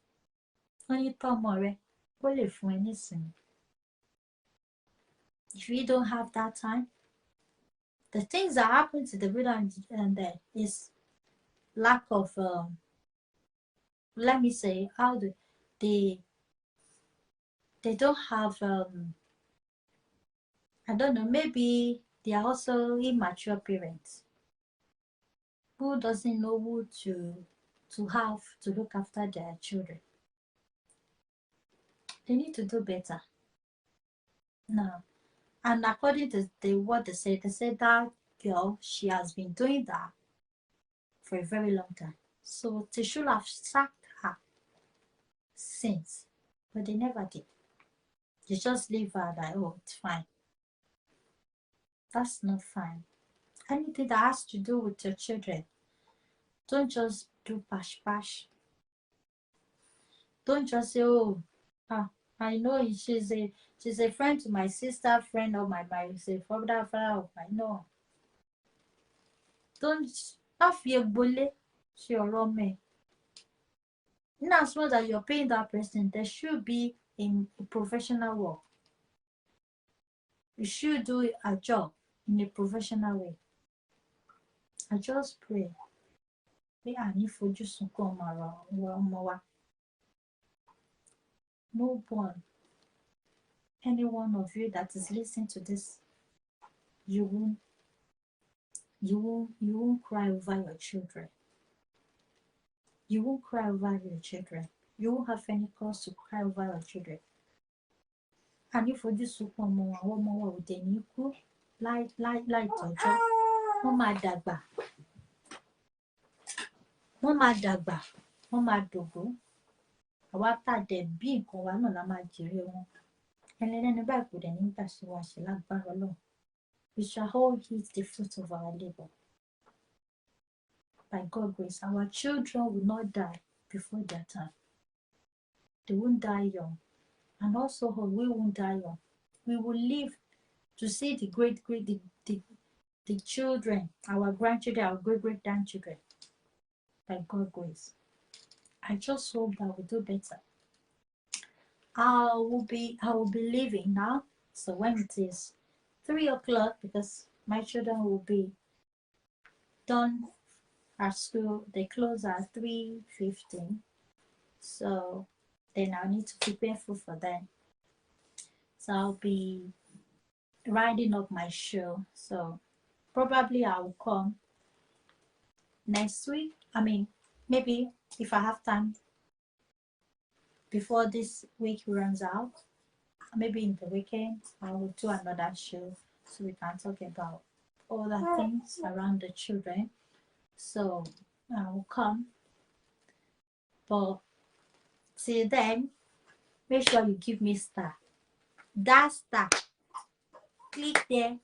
Only tomorrow, if we don't have that time, the things that happen to the widow and is lack of let me say, how they don't have I don't know, maybe they are also immature parents who doesn't know who to have to look after their children. They need to do better. No. And according to what they say that girl, she has been doing that for a very long time. So they should have sacked her since, but they never did. They just leave her like, oh, it's fine. That's not fine. Anything that has to do with your children, don't just do pash. Don't just say, oh, I know she's a friend to my sister, friend of my say father of my no. Don't fi egbole sí ọ̀rọ̀ me. In as much as you're paying that person, there should be a professional work. You should do a job in a professional way. I just pray. No one, any one of you that is listening to this, you won't cry over your children. You won't cry over your children. You won't have any cause to cry over your children. And if you just àwọn ọmọ wa ò dẹ̀ ní kú láì tọ́jọ́, wọ́n máa dàgbà, wọ́n máa dògbó. Àwa tá dẹ̀ bí nǹkan wa náà la máa jèrè wọn. Ẹlẹ́ni báyìí kò dẹ̀ ní gbà sí wa ṣe lágbára Ọlọ́run. we shall all eat the fruit of our labor. By God's grace, our children will not die before their time. They won't die young. And also, we won't die young. We will live to see the the children, our grandchildren, our great-great-grandchildren. By God's grace. I just hope that we'll do better. I will be leaving now. So when it is 3 o'clock, because my children will be done at school, they close at 3:15. So then I'll need to prepare food for them. So I'll be writing up my show. So probably I will come next week. I mean, maybe if I have time before this week runs out, maybe in the weekend, I will do another show so we can talk about other things around the children. So I will come. But till then, make sure you give me star. That star. Click there.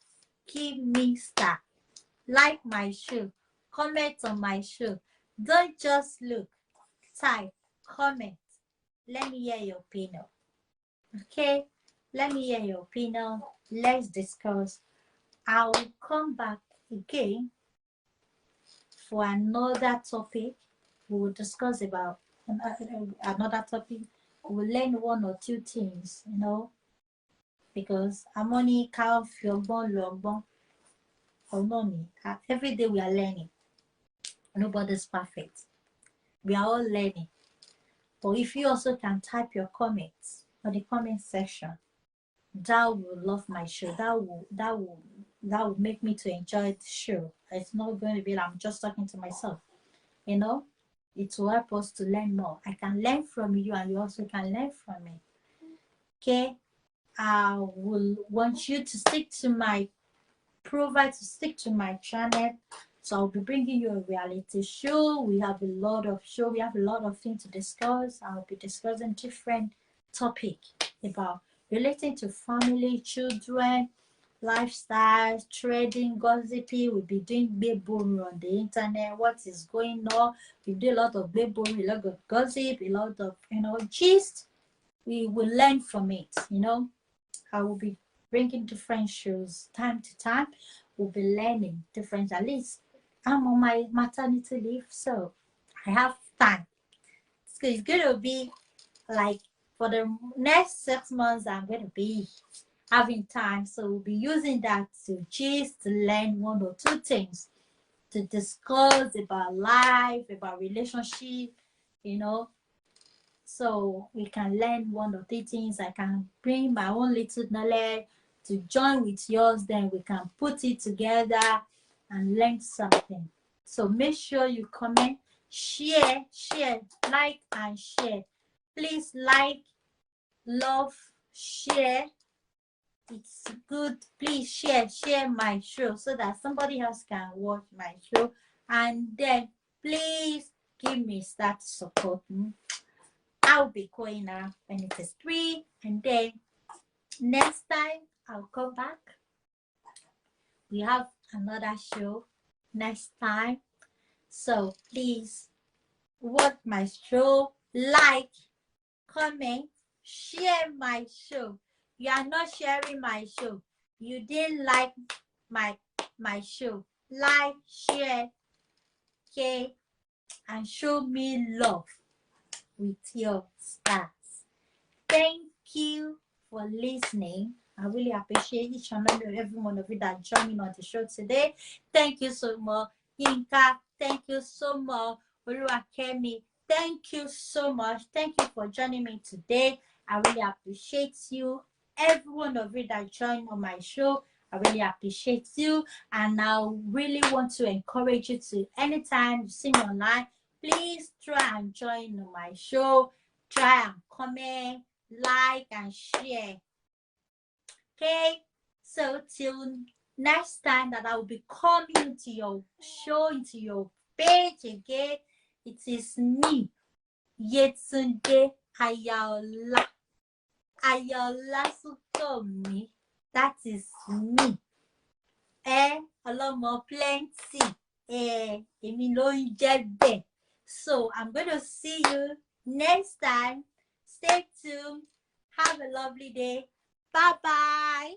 Give me star. Like my show. Comment on my show. Don't just look. Type. Comment. Let me hear your opinion. Okay? Let me hear your opinion. Let's discuss. I will come back again for another topic. We will discuss about another topic. We will learn 1 or 2 things, because I'm only count your born or money. Every day we are learning. Nobody's perfect. We are all learning. But if you also can type your comments on the comment section, that will love my show. That will make me to enjoy the show. It's not going to be like I'm just talking to myself. It will help us to learn more. I can learn from you and you also can learn from me. Okay? I will want you to stick to my stick to my channel. So I'll be bringing you a reality show. We have a lot of things to discuss. I'll be discussing different topics about relating to family, children, lifestyles, trading, gossiping. We'll be doing baboon on the internet. What is going on? We do a lot of baboon, a lot of gossip, a lot of gist. We will learn from it. I will be bringing different shows time to time. We'll be learning different. At least I'm on my maternity leave, so I have time. So it's going to be like for the next 6 months, I'm going to be having time. So we'll be using that to just learn 1 or 2 things to discuss about life, about relationship, So we can learn 1 or 2 things. I can bring my own little knowledge to join with yours. Then we can put it together and learn something. So make sure you comment, share, like and share. Please like, love, share. It's good. Please share my show so that somebody else can watch my show. And then please give me that support. I'll be going now when it is 3, and then next time I'll come back. We have another show next time. So please watch my show, like, comment, share my show. You are not sharing my show. You didn't like my show. Like, share, okay, and show me love with your stars. Thank you for listening. I really appreciate each and every one of you that joined me on the show today. Thank you so much. Yinka, thank you so much. Oluwakemi, thank you so much. Thank you for joining me today. I really appreciate you. Every one of you that joined on my show, I really appreciate you. And I really want to encourage you to, anytime you see me online, please try and join on my show. Try and comment, like, and share. Okay? So till next time that I will be coming to your show, into your page again, it is me, Yetunde Ayaola. Ayaola Sutomi. That is me. Olomo plenty. Èmi ló ń jẹ́ bẹ́ẹ̀. So I'm going to see you next time. Stay tuned. Have a lovely day. Bye bye.